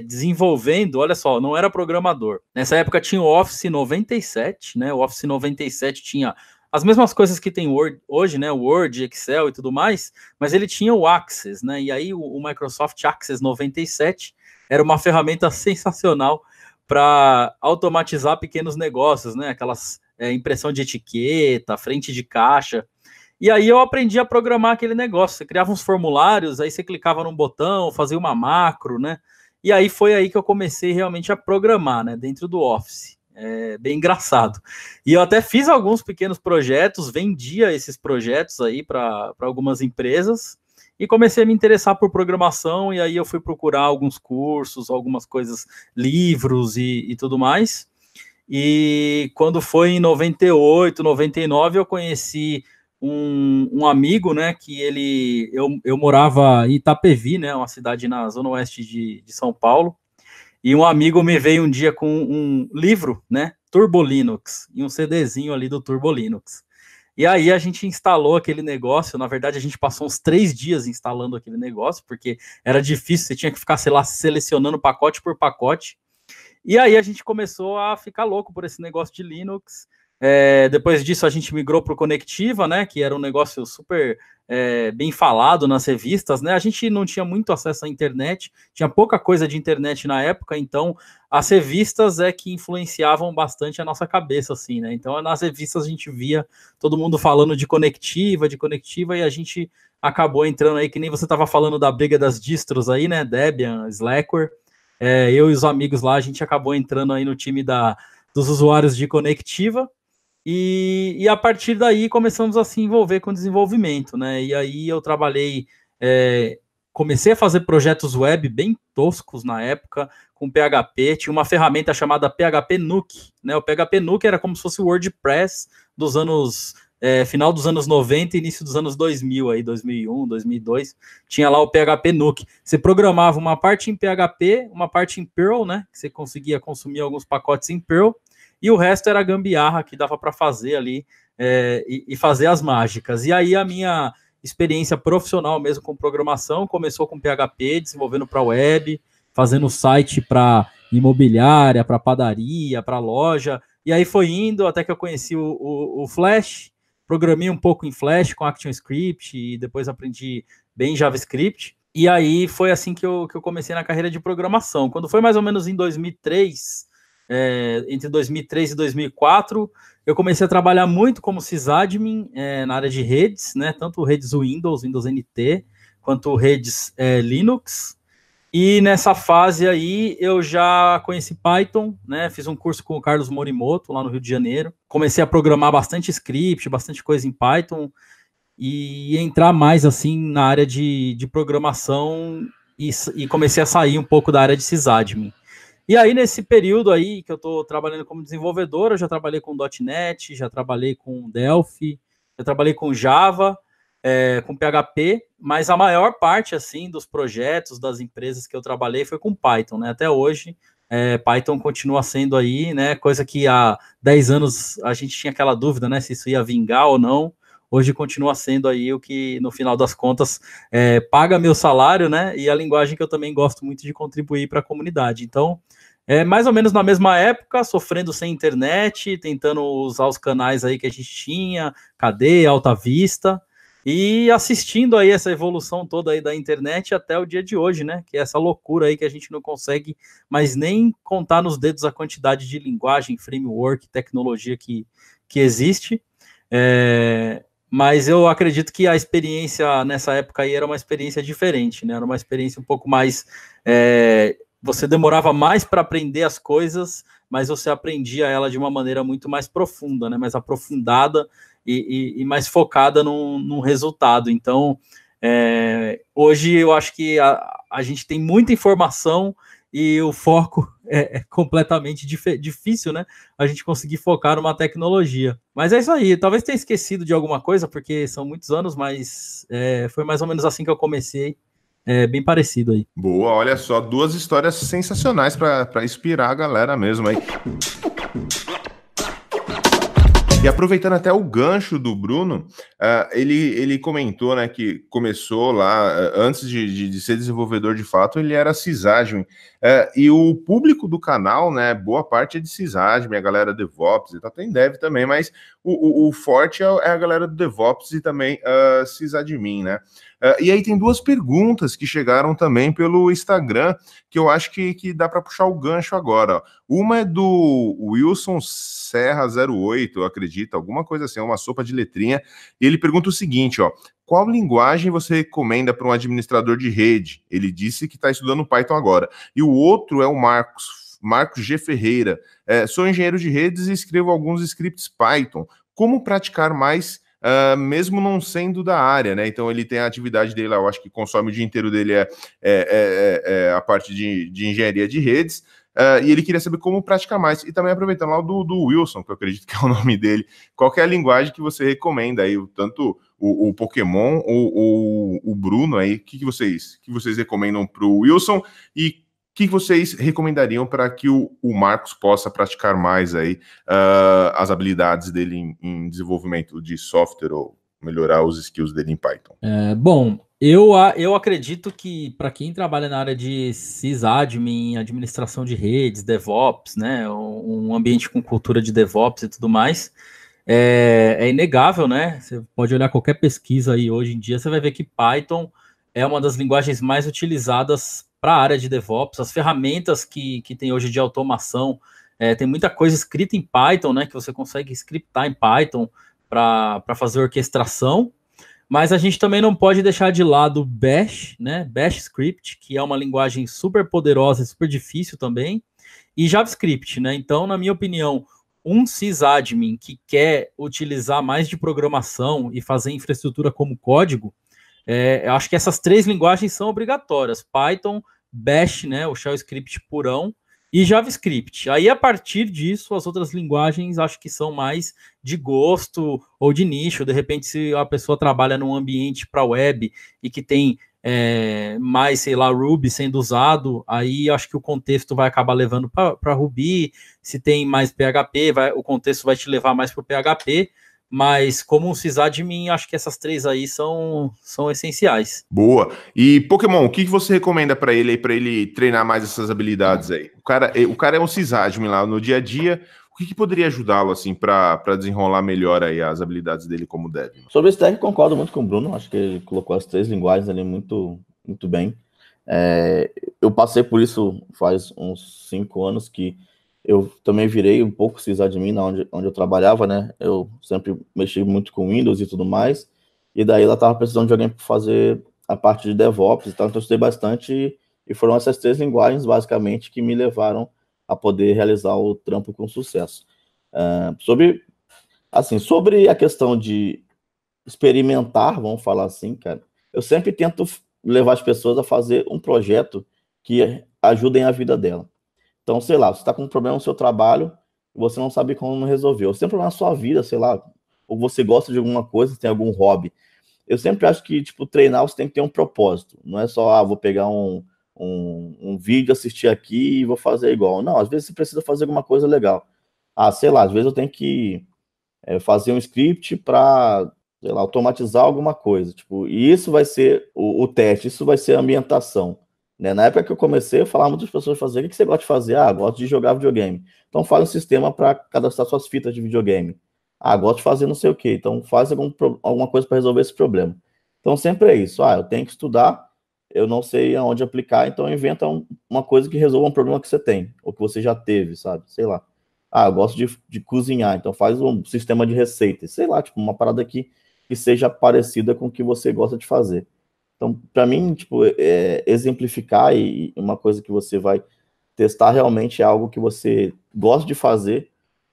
desenvolvendo, olha só, não era programador. Nessa época tinha o Office 97, né? O Office 97 tinha as mesmas coisas que tem hoje, né? Word, Excel e tudo mais, mas ele tinha o Access, né? E aí o Microsoft Access 97 era uma ferramenta sensacional para automatizar pequenos negócios, né? Aquelas impressão de etiqueta, frente de caixa. E aí eu aprendi a programar aquele negócio. Você criava uns formulários, aí você clicava num botão, fazia uma macro, né? E aí foi aí que eu comecei realmente a programar, né? Dentro do Office. Bem engraçado. E eu até fiz alguns pequenos projetos, vendia esses projetos aí para algumas empresas e comecei a me interessar por programação, e aí eu fui procurar alguns cursos, algumas coisas, livros e tudo mais. E quando foi em 98, 99, eu conheci um amigo, né, que eu morava em Itapevi, né, uma cidade na zona oeste de São Paulo, e um amigo me veio um dia com um livro, né, Turbo Linux, e um CDzinho ali do Turbo Linux. E aí a gente instalou aquele negócio, na verdade a gente passou uns 3 dias instalando aquele negócio, porque era difícil, você tinha que ficar, sei lá, selecionando pacote por pacote. E aí a gente começou a ficar louco por esse negócio de Linux. Depois disso a gente migrou para o Conectiva, né, que era um negócio super bem falado nas revistas, né? A gente não tinha muito acesso à internet, tinha pouca coisa de internet na época, então as revistas que influenciavam bastante a nossa cabeça, assim, né? Então nas revistas a gente via todo mundo falando de Conectiva, e a gente acabou entrando aí, que nem você estava falando da briga das distros aí, né? Debian, Slackware. Eu e os amigos lá, a gente acabou entrando aí no time dos usuários de Conectiva, e a partir daí começamos a se envolver com desenvolvimento, né? E aí eu trabalhei, comecei a fazer projetos web bem toscos na época, com PHP, tinha uma ferramenta chamada PHP Nuke, né? O PHP Nuke era como se fosse o WordPress dos anos, final dos anos 90 e início dos anos 2000, aí 2001, 2002, tinha lá o PHP Nuke. Você programava uma parte em PHP, uma parte em Perl, né? Você conseguia consumir alguns pacotes em Perl, e o resto era gambiarra que dava para fazer ali e fazer as mágicas. E aí a minha experiência profissional mesmo com programação começou com PHP, desenvolvendo para web, fazendo site para imobiliária, para padaria, para loja, e aí foi indo até que eu conheci o Flash, programei um pouco em Flash com ActionScript e depois aprendi bem JavaScript, e aí foi assim que eu comecei na carreira de programação. Quando foi mais ou menos em 2003, entre 2003 e 2004, eu comecei a trabalhar muito como sysadmin na área de redes, né, tanto redes Windows NT, quanto redes Linux, e nessa fase aí eu já conheci Python, né, fiz um curso com o Carlos Morimoto lá no Rio de Janeiro, comecei a programar bastante script, bastante coisa em Python, e entrar mais assim na área de programação, e comecei a sair um pouco da área de sysadmin. E aí, nesse período aí que eu estou trabalhando como desenvolvedor, eu já trabalhei com .NET, já trabalhei com Delphi, já trabalhei com Java, com PHP, mas a maior parte, assim, dos projetos, das empresas que eu trabalhei foi com Python, né? Até hoje, Python continua sendo aí, né? Coisa que há 10 anos a gente tinha aquela dúvida, né? Se isso ia vingar ou não. hoje continua sendo aí o que, no final das contas, paga meu salário, né? E a linguagem que eu também gosto muito de contribuir para a comunidade. Então, mais ou menos na mesma época, sofrendo sem internet, tentando usar os canais aí que a gente tinha, KD, Alta Vista, e assistindo aí essa evolução toda aí da internet até o dia de hoje, né? Que é essa loucura aí que a gente não consegue mais nem contar nos dedos a quantidade de linguagem, framework, tecnologia que existe. Mas eu acredito que a experiência nessa época aí era uma experiência diferente, né? Era uma experiência um pouco mais... você demorava mais para aprender as coisas, mas você aprendia ela de uma maneira muito mais profunda, né? Mais aprofundada e mais focada num resultado. Então, hoje eu acho que a gente tem muita informação e o foco é completamente difícil, né? A gente conseguir focar numa tecnologia. Mas é isso aí. Talvez tenha esquecido de alguma coisa, porque são muitos anos, mas foi mais ou menos assim que eu comecei. Bem parecido aí. Boa, olha só, 2 histórias sensacionais para inspirar a galera mesmo aí. E aproveitando até o gancho do Bruno, ele comentou, né, que começou lá, antes de ser desenvolvedor de fato, ele era sysadmin. E o público do canal, né, boa parte é de sysadmin, a galera DevOps, e tal, tem Dev também, mas o forte é a galera do DevOps e também sysadmin, né? E aí tem 2 perguntas que chegaram também pelo Instagram, que eu acho que dá para puxar o gancho agora. Ó. Uma é do Wilson Serra 08, eu acredito, alguma coisa assim, uma sopa de letrinha, e ele pergunta o seguinte, ó, qual linguagem você recomenda para um administrador de rede? Ele disse que está estudando Python agora. E o outro é o Marcos G. Ferreira. Sou engenheiro de redes e escrevo alguns scripts Python. Como praticar mais... mesmo não sendo da área, né? Então ele tem a atividade dele lá, eu acho que consome o dia inteiro dele a parte de engenharia de redes, e ele queria saber como praticar mais. E também aproveitando lá do Wilson, que eu acredito que é o nome dele, qual que é a linguagem que você recomenda aí, tanto o Pokémon ou o Bruno aí, o que vocês recomendam para o Wilson e o que vocês recomendariam para que o Marcos possa praticar mais aí as habilidades dele em desenvolvimento de software ou melhorar os skills dele em Python? Bom, eu acredito que para quem trabalha na área de sysadmin, administração de redes, DevOps, né, um ambiente com cultura de DevOps e tudo mais, é inegável, né? Você pode olhar qualquer pesquisa aí hoje em dia, você vai ver que Python é uma das linguagens mais utilizadas para a área de DevOps. As ferramentas que tem hoje de automação, tem muita coisa escrita em Python, né? Que você consegue scriptar em Python para fazer orquestração. Mas a gente também não pode deixar de lado Bash, né? Bash Script, que é uma linguagem super poderosa e super difícil também, e JavaScript, né? Então, na minha opinião, um sysadmin que quer utilizar mais de programação e fazer infraestrutura como código, eu acho que essas 3 linguagens são obrigatórias: Python, Bash, né, o shell script purão, e JavaScript. Aí, a partir disso, as outras linguagens acho que são mais de gosto ou de nicho. De repente, se a pessoa trabalha num ambiente para web e que tem mais, sei lá, Ruby sendo usado, aí acho que o contexto vai acabar levando para Ruby. Se tem mais PHP, o contexto vai te levar mais para o PHP. Mas como um sysadmin, acho que essas 3 aí são essenciais. Boa. E Pokémon, o que você recomenda para ele aí, para ele treinar mais essas habilidades aí? O cara é um sysadmin lá no dia a dia. O que poderia ajudá-lo assim para desenrolar melhor aí as habilidades dele como dev? Sobre esse tech, concordo muito com o Bruno. Acho que ele colocou as 3 linguagens ali muito, muito bem. Eu passei por isso faz uns 5 anos que eu também virei um pouco sysadmin onde eu trabalhava, né? Eu sempre mexi muito com Windows e tudo mais. E daí ela estava precisando de alguém para fazer a parte de DevOps e tal. Então eu estudei bastante e foram essas 3 linguagens, basicamente, que me levaram a poder realizar o trampo com sucesso. Sobre a questão de experimentar, vamos falar assim, cara, eu sempre tento levar as pessoas a fazer um projeto que ajudem a vida dela. Então, sei lá, você está com um problema no seu trabalho e você não sabe como resolver. Ou você tem um problema na sua vida, sei lá, ou você gosta de alguma coisa, tem algum hobby. Eu sempre acho que, tipo, treinar você tem que ter um propósito. Não é só, vou pegar um vídeo, assistir aqui e vou fazer igual. Não, às vezes você precisa fazer alguma coisa legal. Sei lá, às vezes eu tenho que fazer um script para sei lá, automatizar alguma coisa, tipo, e isso vai ser o teste, isso vai ser a ambientação, né? Na época que eu comecei, eu falava muitas pessoas fazer, o que você gosta de fazer? Ah, gosto de jogar videogame. Então faz um sistema para cadastrar suas fitas de videogame. Ah, gosto de fazer não sei o quê. Então faz alguma coisa para resolver esse problema. Então sempre é isso. Ah, eu tenho que estudar, eu não sei aonde aplicar, então inventa uma coisa que resolva um problema que você tem, ou que você já teve, sabe? Sei lá. Ah, eu gosto de cozinhar, então faz um sistema de receitas. Sei lá, tipo, uma parada que seja parecida com o que você gosta de fazer. Então, para mim, tipo, exemplificar e uma coisa que você vai testar realmente é algo que você gosta de fazer,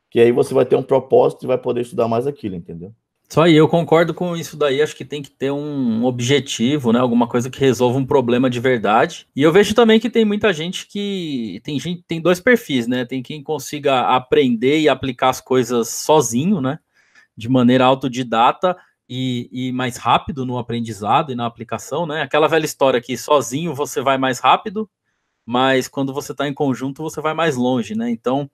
que aí você vai ter um propósito e vai poder estudar mais aquilo, entendeu? Só aí, eu concordo com isso daí, acho que tem que ter um objetivo, né? Alguma coisa que resolva um problema de verdade. E eu vejo também que tem muita gente que tem dois perfis, né? Tem quem consiga aprender e aplicar as coisas sozinho, né? De maneira autodidata e mais rápido no aprendizado e na aplicação, né? Aquela velha história que sozinho você vai mais rápido, mas quando você está em conjunto você vai mais longe, né? Então,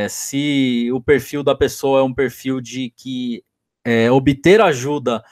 se o perfil da pessoa é um perfil de que obter ajuda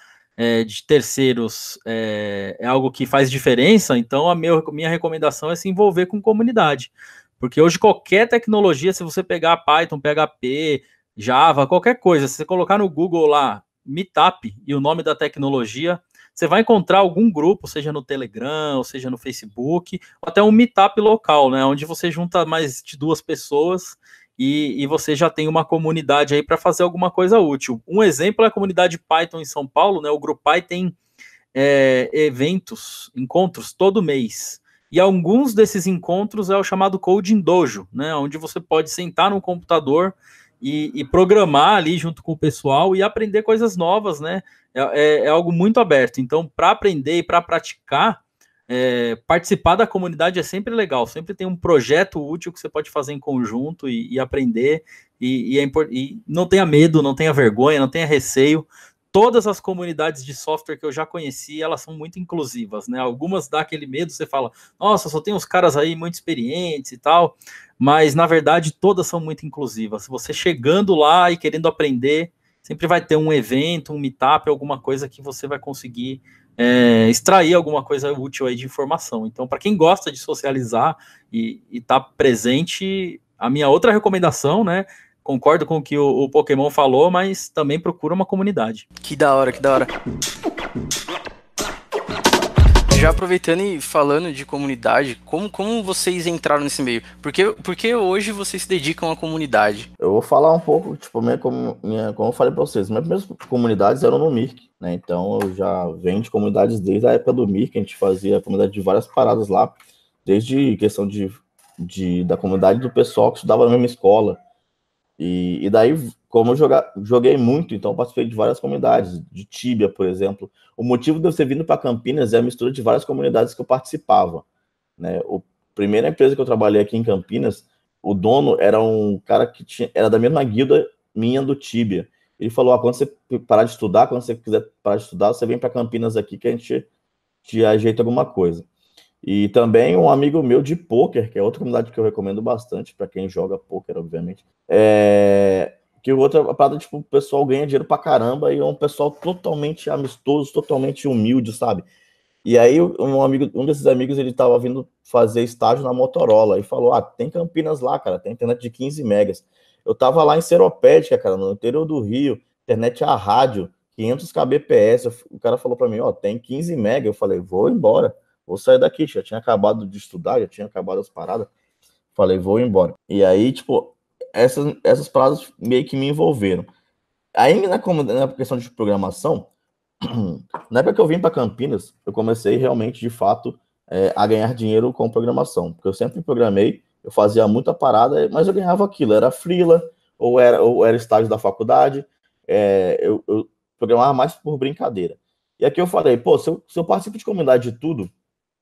de terceiros é algo que faz diferença, então a minha recomendação é se envolver com comunidade. Porque hoje qualquer tecnologia, se você pegar Python, PHP, Java, qualquer coisa, se você colocar no Google lá, Meetup e o nome da tecnologia, você vai encontrar algum grupo, seja no Telegram, ou seja no Facebook, ou até um Meetup local, né, onde você junta mais de 2 pessoas e você já tem uma comunidade aí para fazer alguma coisa útil. Um exemplo é a comunidade Python em São Paulo, né, o GruPy tem eventos, encontros todo mês. E alguns desses encontros é o chamado Coding Dojo, né, onde você pode sentar no computador e programar ali junto com o pessoal e aprender coisas novas, né? É algo muito aberto. Então, para aprender e para praticar, participar da comunidade é sempre legal. Sempre tem um projeto útil que você pode fazer em conjunto e aprender. E não tenha medo, não tenha vergonha, não tenha receio. Todas as comunidades de software que eu já conheci, elas são muito inclusivas, né? Algumas dá aquele medo, você fala, nossa, só tem uns caras aí muito experientes e tal, mas na verdade todas são muito inclusivas. Você chegando lá e querendo aprender, sempre vai ter um evento, um meetup, alguma coisa que você vai conseguir extrair alguma coisa útil aí de informação. Então, para quem gosta de socializar e tá presente, a minha outra recomendação, né? Concordo com o que o Pokémon falou, mas também procura uma comunidade. Que da hora, que da hora. Já aproveitando e falando de comunidade, como vocês entraram nesse meio? Porque hoje vocês se dedicam à comunidade? Eu vou falar um pouco, tipo, como eu falei para vocês, minhas primeiras comunidades eram no Mirk, né? Então eu já venho de comunidades desde a época do Mirk, a gente fazia comunidade de várias paradas lá, desde questão da comunidade do pessoal que estudava na mesma escola. E daí, como eu joguei muito, então eu participei de várias comunidades, de Tibia, por exemplo. O motivo de eu ter vindo para Campinas é a mistura de várias comunidades que eu participava, né? A primeira empresa que eu trabalhei aqui em Campinas, o dono era um cara que era da mesma guilda minha do Tibia. Ele falou, quando você parar de estudar, quando você quiser parar de estudar, você vem para Campinas aqui que a gente te ajeita alguma coisa. E também um amigo meu de pôquer, que é outra comunidade que eu recomendo bastante para quem joga pôquer, obviamente. Que outra parada, tipo, o pessoal ganha dinheiro pra caramba e é um pessoal totalmente amistoso, totalmente humilde, sabe? E aí um desses amigos, ele tava vindo fazer estágio na Motorola e falou, tem Campinas lá, cara, tem internet de 15 megas. Eu tava lá em Seropédica, cara, no interior do Rio, internet a rádio, 500 kbps. O cara falou para mim, tem 15 megas. Eu falei, vou embora. Vou sair daqui, já tinha acabado de estudar, já tinha acabado as paradas. Falei, vou embora. E aí, tipo, essas paradas meio que me envolveram. Aí, na questão de programação, na época que eu vim para Campinas, eu comecei realmente, de fato, a ganhar dinheiro com programação. Porque eu sempre programei, eu fazia muita parada, mas eu ganhava aquilo. Era freela, ou era estágio da faculdade. Eu programava mais por brincadeira. E aqui eu falei, se eu participo de comunidade de tudo,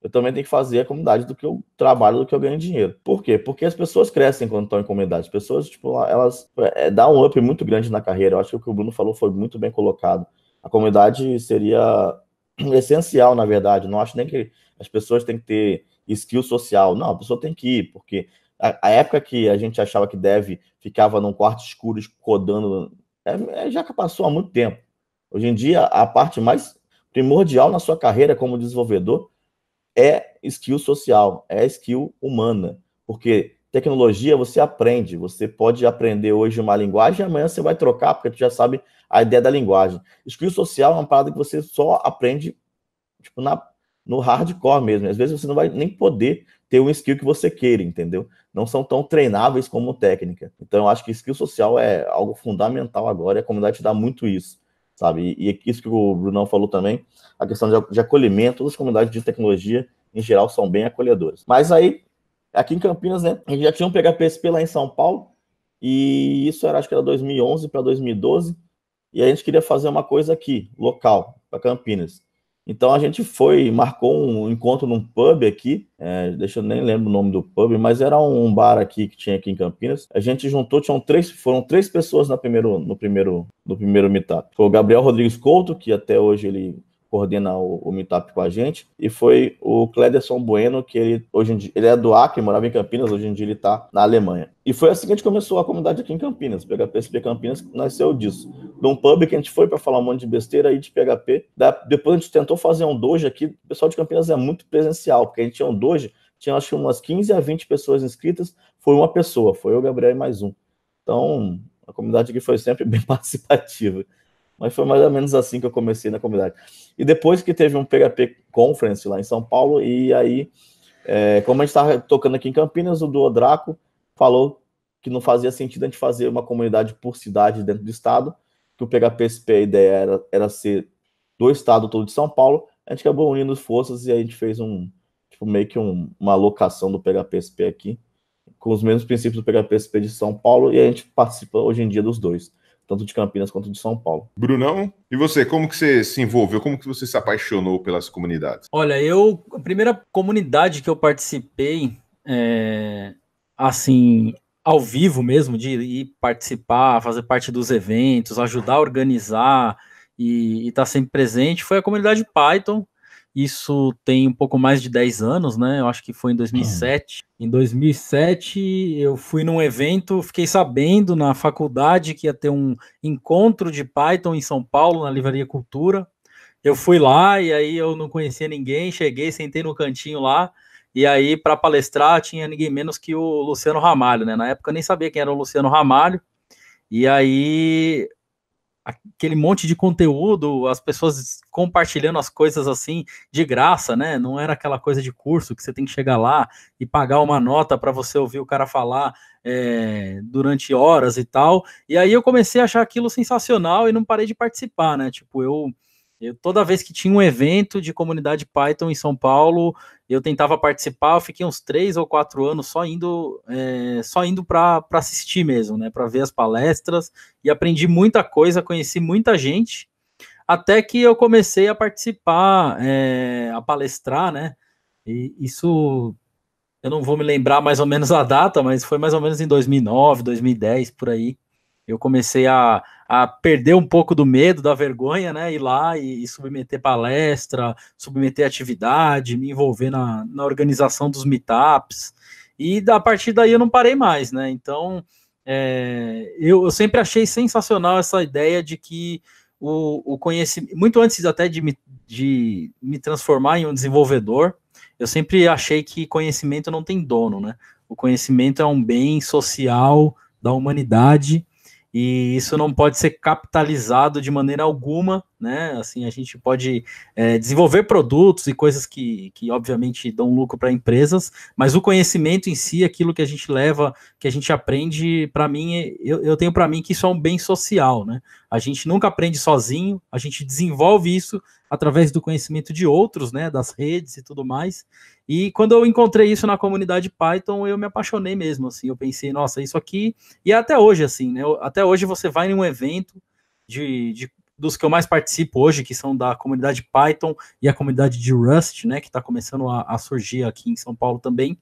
eu também tenho que fazer a comunidade do que eu trabalho, do que eu ganho dinheiro. Por quê? Porque as pessoas crescem quando estão em comunidade. As pessoas, tipo, elas dão um up muito grande na carreira. Eu acho que o que o Bruno falou foi muito bem colocado. A comunidade seria essencial, na verdade. Não acho nem que as pessoas têm que ter skill social. Não, a pessoa tem que ir, porque a época que a gente achava que ficava num quarto escuro codando, já passou há muito tempo. Hoje em dia, a parte mais primordial na sua carreira como desenvolvedor é skill social, é skill humana, porque tecnologia você aprende, você pode aprender hoje uma linguagem e amanhã você vai trocar porque tu já sabe a ideia da linguagem. Skill social é uma parada que você só aprende tipo, no hardcore mesmo. Às vezes você não vai nem poder ter um skill que você queira, entendeu? Não são tão treináveis como técnica. Então eu acho que skill social é algo fundamental agora e a comunidade dá muito isso, sabe? E isso que o Brunão falou também, a questão de acolhimento, todas as comunidades de tecnologia em geral são bem acolhedoras. Mas aí aqui em Campinas, né, a gente já tinha um PHPSP lá em São Paulo, e isso era, acho que era 2011 para 2012, e a gente queria fazer uma coisa aqui, local, para Campinas. Então a gente marcou um encontro num pub aqui, deixa eu nem lembro o nome do pub, mas era um bar aqui que tinha aqui em Campinas. A gente juntou, foram 3 pessoas no primeiro meetup. Foi o Gabriel Rodrigues Couto, que até hoje ele coordena o meetup com a gente, e foi o Clederson Bueno, que hoje em dia, ele é do Acre, morava em Campinas, hoje em dia ele está na Alemanha. E foi assim que a gente começou a comunidade aqui em Campinas. PHPSP Campinas nasceu disso. De um pub que a gente foi para falar um monte de besteira aí de PHP. Depois a gente tentou fazer um dojo aqui. O pessoal de Campinas é muito presencial, porque a gente tinha um dojo, tinha acho que umas 15 a 20 pessoas inscritas, foi uma pessoa, foi eu, Gabriel e mais um. Então, a comunidade aqui foi sempre bem participativa. Mas foi mais ou menos assim que eu comecei na comunidade. E depois que teve um PHP Conference lá em São Paulo, e aí, como a gente estava tocando aqui em Campinas, o Duodraco falou que não fazia sentido a gente fazer uma comunidade por cidade dentro do estado, que o PHPSP, a ideia era ser do estado todo de São Paulo. A gente acabou unindo forças e aí a gente fez meio que uma alocação do PHPSP aqui, com os mesmos princípios do PHPSP de São Paulo, e a gente participa hoje em dia dos dois, tanto de Campinas quanto de São Paulo. Brunão, e você, como que você se envolveu? Como que você se apaixonou pelas comunidades? Olha, a primeira comunidade que eu participei, assim, ao vivo mesmo, de ir participar, fazer parte dos eventos, ajudar a organizar e estar sempre presente, foi a comunidade Python. Isso tem um pouco mais de 10 anos, né? Eu acho que foi em 2007. Em 2007, eu fui num evento, fiquei sabendo na faculdade que ia ter um encontro de Python em São Paulo, na Livraria Cultura. Eu fui lá e aí eu não conhecia ninguém, cheguei, sentei no cantinho lá, e aí para palestrar tinha ninguém menos que o Luciano Ramalho, né? Na época eu nem sabia quem era o Luciano Ramalho, e aí aquele monte de conteúdo, as pessoas compartilhando as coisas assim de graça, né? Não era aquela coisa de curso que você tem que chegar lá e pagar uma nota para você ouvir o cara falar durante horas e tal. E aí eu comecei a achar aquilo sensacional e não parei de participar, né? Tipo, eu toda vez que tinha um evento de comunidade Python em São Paulo, eu tentava participar. Eu fiquei uns 3 ou 4 anos só indo para assistir mesmo, né, para ver as palestras, e aprendi muita coisa, conheci muita gente, até que eu comecei a participar, a palestrar, né, e isso, eu não vou me lembrar mais ou menos a data, mas foi mais ou menos em 2009, 2010, por aí. Eu comecei a perder um pouco do medo, da vergonha, né? Ir lá e submeter palestra, submeter atividade, me envolver na organização dos meetups. E a partir daí eu não parei mais, né? Então, eu sempre achei sensacional essa ideia de que o conhecimento, muito antes até de me transformar em um desenvolvedor, eu sempre achei que conhecimento não tem dono, né? O conhecimento é um bem social da humanidade, e isso não pode ser capitalizado de maneira alguma, né? Assim, a gente pode desenvolver produtos e coisas que obviamente dão lucro para empresas, mas o conhecimento em si, aquilo que a gente leva, que a gente aprende, para mim, eu tenho para mim que isso é um bem social, né? A gente nunca aprende sozinho, a gente desenvolve isso através do conhecimento de outros, né? Das redes e tudo mais. E quando eu encontrei isso na comunidade Python, eu me apaixonei mesmo, assim, eu pensei, nossa, isso aqui, e até hoje, assim, né, até hoje você vai em um evento dos que eu mais participo hoje, que são da comunidade Python e a comunidade de Rust, né, que está começando a surgir aqui em São Paulo também,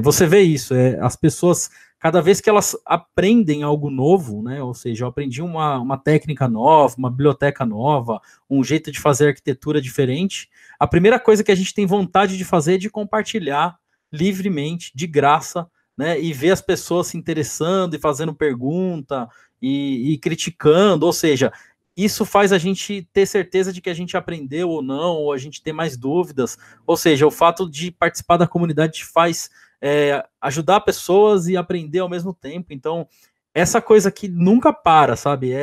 você vê isso, as pessoas, cada vez que elas aprendem algo novo, né, ou seja, eu aprendi uma técnica nova, uma biblioteca nova, um jeito de fazer arquitetura diferente, a primeira coisa que a gente tem vontade de fazer é de compartilhar livremente, de graça, né, e ver as pessoas se interessando e fazendo pergunta e criticando, ou seja, isso faz a gente ter certeza de que a gente aprendeu ou não, ou a gente ter mais dúvidas. Ou seja, o fato de participar da comunidade te faz ajudar pessoas e aprender ao mesmo tempo. Então, essa coisa que nunca para, sabe?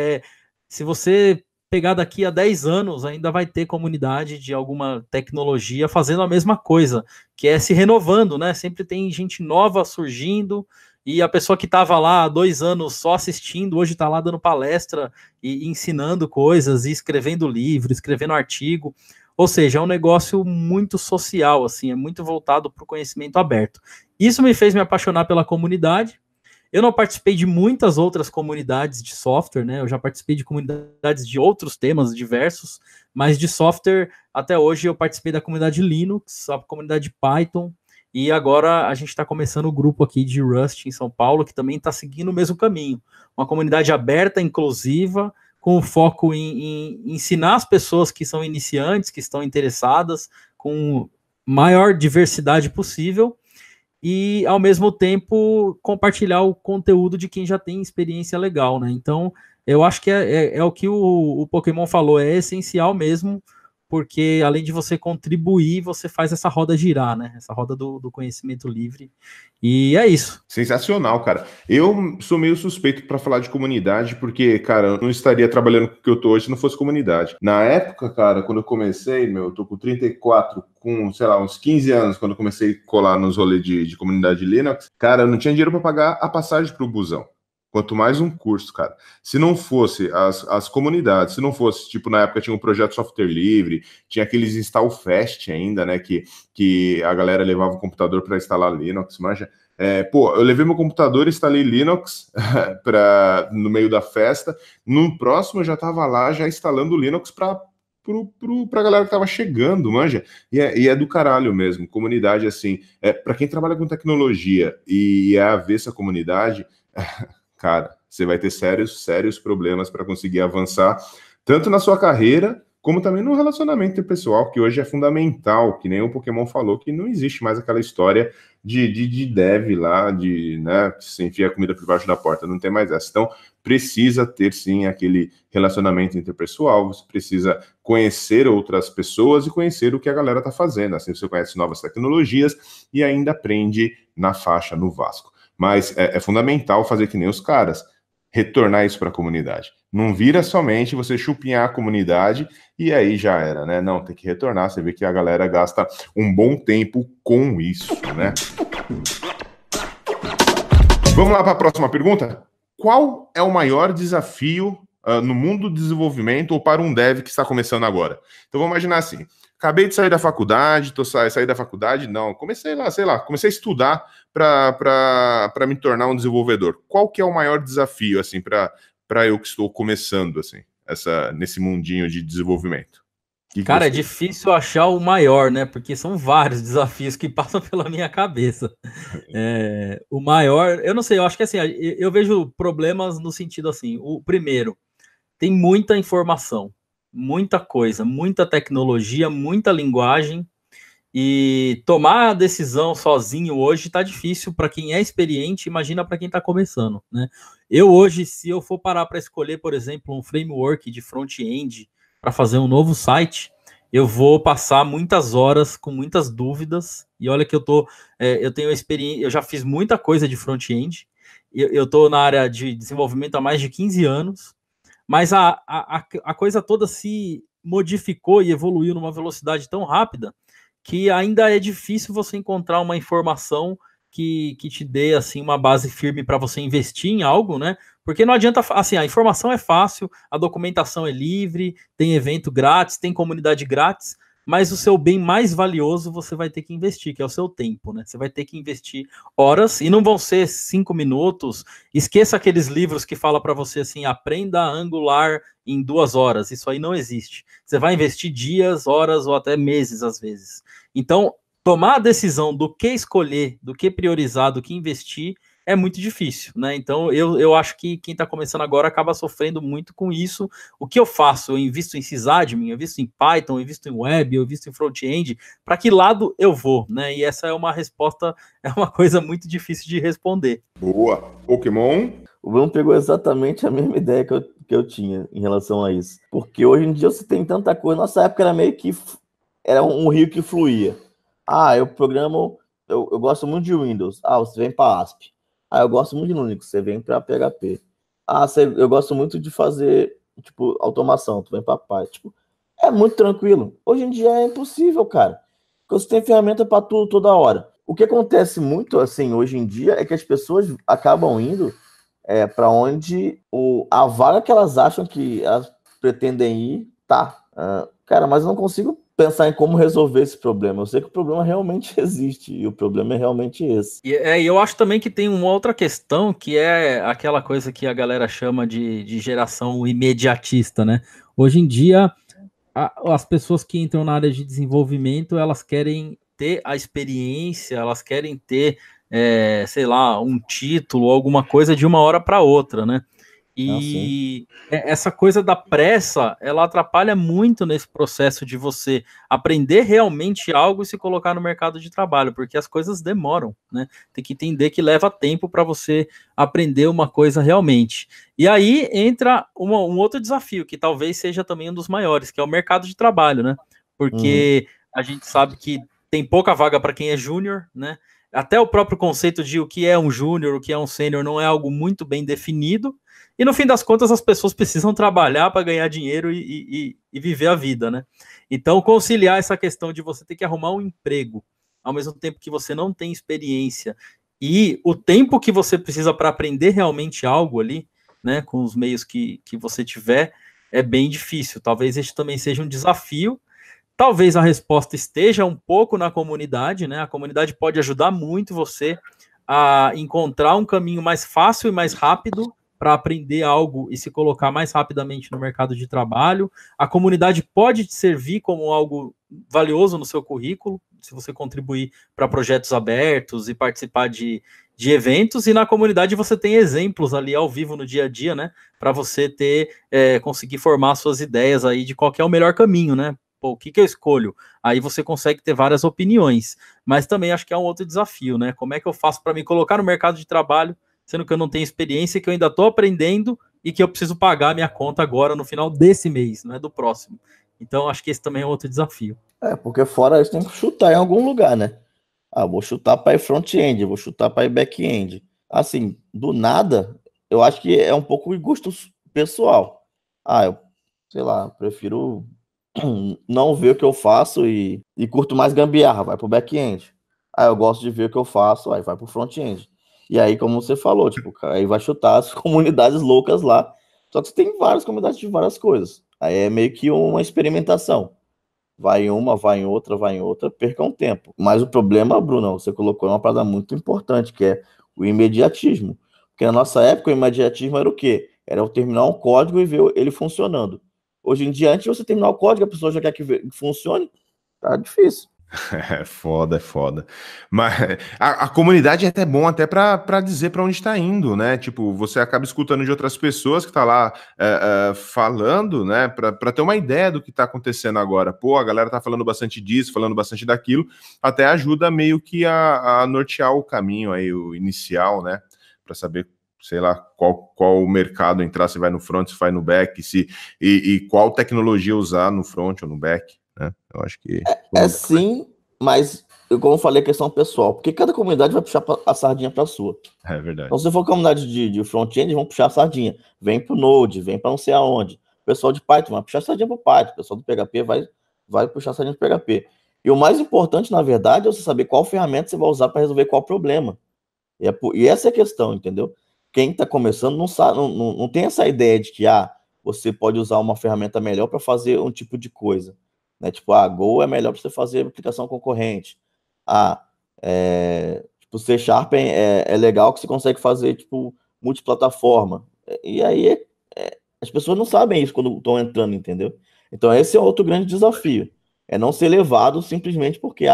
Se você pegar daqui a 10 anos, ainda vai ter comunidade de alguma tecnologia fazendo a mesma coisa, que é se renovando, né? Sempre tem gente nova surgindo, e a pessoa que estava lá há 2 anos só assistindo, hoje está lá dando palestra e ensinando coisas, e escrevendo livro, escrevendo artigo. Ou seja, é um negócio muito social, assim, é muito voltado para o conhecimento aberto. Isso me fez me apaixonar pela comunidade. Eu não participei de muitas outras comunidades de software, né? Eu já participei de comunidades de outros temas diversos, mas de software, até hoje eu participei da comunidade Linux, a comunidade Python, e agora a gente está começando o grupo aqui de Rust em São Paulo, que também está seguindo o mesmo caminho. Uma comunidade aberta, inclusiva, com foco em ensinar as pessoas que são iniciantes, que estão interessadas, com maior diversidade possível, e, ao mesmo tempo, compartilhar o conteúdo de quem já tem experiência legal, né? Então, eu acho que é o que o Pokémon falou, é essencial mesmo, porque, além de você contribuir, você faz essa roda girar, né? Essa roda do conhecimento livre, e é isso. Sensacional, cara. Eu sou meio suspeito para falar de comunidade, porque, cara, eu não estaria trabalhando com o que eu tô hoje se não fosse comunidade. Na época, cara, quando eu comecei, eu tô com 34, com, sei lá, uns 15 anos, quando eu comecei a colar nos rolês de comunidade Linux, cara, eu não tinha dinheiro para pagar a passagem pro busão. Quanto mais um curso, cara. Se não fosse as comunidades, se não fosse, tipo, na época tinha um projeto software livre, tinha aqueles install fast ainda, né, que a galera levava o computador para instalar Linux, manja. Eu levei meu computador e instalei Linux no meio da festa. No próximo eu já tava lá, já instalando Linux pra galera que tava chegando, manja. E é do caralho mesmo. Comunidade, assim, para quem trabalha com tecnologia e é avessa a comunidade... cara, você vai ter sérios problemas para conseguir avançar, tanto na sua carreira, como também no relacionamento pessoal, que hoje é fundamental, que nem o Pokémon falou, que não existe mais aquela história de dev lá, né, que se enfia a comida por baixo da porta, não tem mais essa. Então, precisa ter, sim, aquele relacionamento interpessoal, você precisa conhecer outras pessoas e conhecer o que a galera tá fazendo, assim você conhece novas tecnologias e ainda aprende na faixa, no Vasco. Mas é fundamental fazer que nem os caras, retornar isso para a comunidade. Não vira somente você chupinhar a comunidade e aí já era, né? Não, tem que retornar. Você vê que a galera gasta um bom tempo com isso, né? Vamos lá para a próxima pergunta? Qual é o maior desafio no mundo do desenvolvimento ou para um dev que está começando agora? Então vamos imaginar assim, acabei de sair da faculdade, saí da faculdade, não, comecei a estudar para me tornar um desenvolvedor. Qual que é o maior desafio, assim, para eu que estou começando, assim, nesse mundinho de desenvolvimento? Cara, é difícil achar o maior, né? Porque são vários desafios que passam pela minha cabeça. O maior, eu não sei, eu acho que assim, eu vejo problemas no sentido assim, o primeiro, tem muita informação, muita coisa, muita tecnologia, muita linguagem, e tomar a decisão sozinho hoje tá difícil para quem é experiente, imagina para quem está começando, né? Eu hoje, se eu for parar para escolher, por exemplo, um framework de front-end para fazer um novo site, eu vou passar muitas horas com muitas dúvidas, e olha que eu tenho experiência, eu já fiz muita coisa de front-end, eu estou na área de desenvolvimento há mais de 15 anos, mas a coisa toda se modificou e evoluiu numa velocidade tão rápida que ainda é difícil você encontrar uma informação que te dê assim uma base firme para você investir em algo, né? Porque não adianta, assim, a informação é fácil, a documentação é livre, tem evento grátis, tem comunidade grátis, mas o seu bem mais valioso você vai ter que investir, que é o seu tempo, né? Você vai ter que investir horas, e não vão ser 5 minutos. Esqueça aqueles livros que falam para você assim, aprenda Angular em 2 horas. Isso aí não existe. Você vai investir dias, horas ou até meses, às vezes. Então, tomar a decisão do que escolher, do que priorizar, do que investir, é muito difícil, né? Então, eu acho que quem está começando agora acaba sofrendo muito com isso. O que eu faço? Eu invisto em sysadmin, eu invisto em Python, eu invisto em web, eu invisto em front-end. Para que lado eu vou, né? E essa é uma resposta, é uma coisa muito difícil de responder. Boa. Pokémon? O Bruno pegou exatamente a mesma ideia que que eu tinha em relação a isso. Porque hoje em dia você tem tanta coisa. Nossa época era meio que... Era um rio que fluía. Eu programo... Eu gosto muito de Windows. Você vem para ASP. Eu gosto muito de Linux. Você vem para PHP. Eu gosto muito de fazer, tipo, automação. Tu vem para Python. Tipo, é muito tranquilo. Hoje em dia é impossível, cara. Porque você tem ferramenta para tudo toda hora. O que acontece muito, assim, hoje em dia é que as pessoas acabam indo para onde a vaga que elas acham que elas pretendem ir tá. Cara, mas eu não consigo pensar em como resolver esse problema. Eu sei que o problema realmente existe e o problema é realmente esse. E eu acho também que tem uma outra questão que é aquela coisa que a galera chama de geração imediatista, né? Hoje em dia, as pessoas que entram na área de desenvolvimento, elas querem ter a experiência, elas querem ter, sei lá, um título, alguma coisa de uma hora para outra, né? E essa coisa da pressa, ela atrapalha muito nesse processo de você aprender realmente algo e se colocar no mercado de trabalho, porque as coisas demoram, né? Tem que entender que leva tempo para você aprender uma coisa realmente. E aí entra um outro desafio, que talvez seja também um dos maiores, que é o mercado de trabalho, né? Porque a gente sabe que tem pouca vaga para quem é júnior, né? Até o próprio conceito de o que é um júnior, o que é um sênior, não é algo muito bem definido. E no fim das contas, as pessoas precisam trabalhar para ganhar dinheiro e viver a vida, né? Então, conciliar essa questão de você ter que arrumar um emprego, ao mesmo tempo que você não tem experiência, e o tempo que você precisa para aprender realmente algo ali, né, com os meios que você tiver, é bem difícil. Talvez este também seja um desafio. Talvez a resposta esteja um pouco na comunidade, né? A comunidade pode ajudar muito você a encontrar um caminho mais fácil e mais rápido para aprender algo e se colocar mais rapidamente no mercado de trabalho. A comunidade pode te servir como algo valioso no seu currículo, se você contribuir para projetos abertos e participar de eventos, e na comunidade você tem exemplos ali ao vivo no dia a dia, né, para você conseguir formar suas ideias aí de qual que é o melhor caminho, né? Pô, o que eu escolho? Aí você consegue ter várias opiniões, mas também acho que é um outro desafio, né? Como é que eu faço para me colocar no mercado de trabalho, sendo que eu não tenho experiência, que eu ainda estou aprendendo e que eu preciso pagar a minha conta agora no final desse mês, não é do próximo. Então, acho que esse também é outro desafio. Porque fora isso tem que chutar em algum lugar, né? Vou chutar para ir front-end, vou chutar para ir back-end. Assim, do nada, eu acho que é um pouco de gosto pessoal. Eu, sei lá, prefiro não ver o que eu faço e curto mais gambiarra, vai pro back-end. Eu gosto de ver o que eu faço, aí vai pro front-end. E aí, como você falou, tipo, aí vai chutar as comunidades loucas lá. Só que você tem várias comunidades de várias coisas. Aí é meio que uma experimentação. Vai em uma, vai em outra, perca um tempo. Mas o problema, Bruno, você colocou uma parada muito importante, que é o imediatismo. Porque na nossa época, o imediatismo era o quê? Era eu terminar um código e ver ele funcionando. Hoje em dia, antes de você terminar o código, a pessoa já quer que funcione, tá difícil. É foda. Mas a comunidade é até bom até para dizer para onde está indo, né? Tipo, você acaba escutando de outras pessoas que tá lá falando, né? Para ter uma ideia do que tá acontecendo agora. Pô, a galera tá falando bastante disso, falando bastante daquilo, até ajuda meio que a nortear o caminho aí, o inicial, né? Para saber, sei lá, qual mercado entrar, se vai no front, se vai no back, e qual tecnologia usar no front ou no back. Eu acho que sim, mas como eu falei, questão pessoal, porque cada comunidade vai puxar a sardinha para sua. É verdade. Então, se for comunidade de front-end, vão puxar a sardinha, vem pro Node, vem para não sei aonde. O pessoal de Python vai puxar a sardinha para o Python, o pessoal do PHP vai puxar a sardinha para o PHP. E o mais importante, na verdade, é você saber qual ferramenta você vai usar para resolver qual problema. E essa é a questão, entendeu? Quem está começando não sabe, não tem essa ideia de que você pode usar uma ferramenta melhor para fazer um tipo de coisa. Né? Tipo, Go é melhor para você fazer aplicação concorrente. Tipo, C# é legal que você consegue fazer, tipo, multiplataforma. E aí, as pessoas não sabem isso quando estão entrando, entendeu? Então, esse é outro grande desafio. É não ser levado simplesmente porque,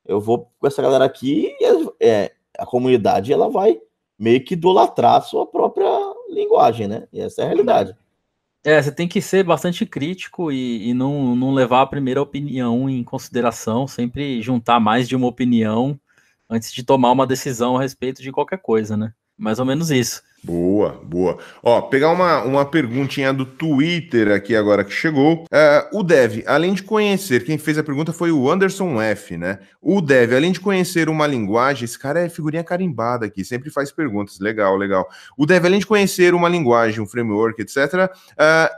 eu vou com essa galera aqui e a comunidade, ela vai meio que idolatrar a sua própria linguagem, né? E essa é a realidade. Você tem que ser bastante crítico e não levar a primeira opinião em consideração, sempre juntar mais de uma opinião antes de tomar uma decisão a respeito de qualquer coisa, né? Mais ou menos isso. Boa, boa. Ó, pegar uma perguntinha do Twitter aqui agora que chegou. O Dev, além de conhecer, quem fez a pergunta foi o Anderson F, né? O Dev, além de conhecer uma linguagem, esse cara é figurinha carimbada aqui, sempre faz perguntas. Legal, legal. O Dev, além de conhecer uma linguagem, um framework, etc.,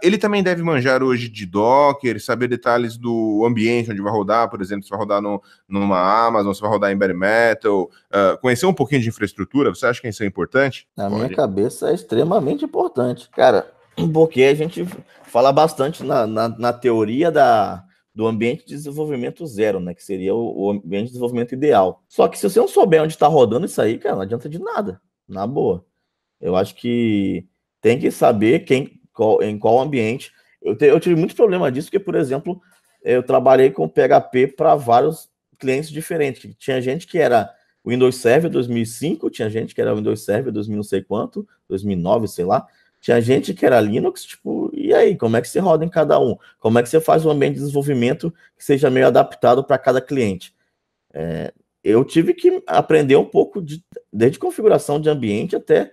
ele também deve manjar hoje de Docker, saber detalhes do ambiente onde vai rodar, por exemplo, se vai rodar numa Amazon, se vai rodar em Bare Metal, conhecer um pouquinho de infraestrutura, você acha que isso é importante? Na minha cabeça é extremamente importante. Cara, porque a gente fala bastante na teoria do ambiente de desenvolvimento zero, né? Que seria o ambiente de desenvolvimento ideal. Só que se você não souber onde está rodando isso aí, cara, não adianta de nada. Na boa. Eu acho que tem que saber em qual ambiente. Eu tive muito problema disso, porque, por exemplo, eu trabalhei com PHP para vários clientes diferentes. Tinha gente que era Windows Server 2005, tinha gente que era Windows Server 2000 não sei quanto, 2009, sei lá. Tinha gente que era Linux, tipo, e aí, como é que você roda em cada um? Como é que você faz um ambiente de desenvolvimento que seja meio adaptado para cada cliente? Eu tive que aprender um pouco desde configuração de ambiente até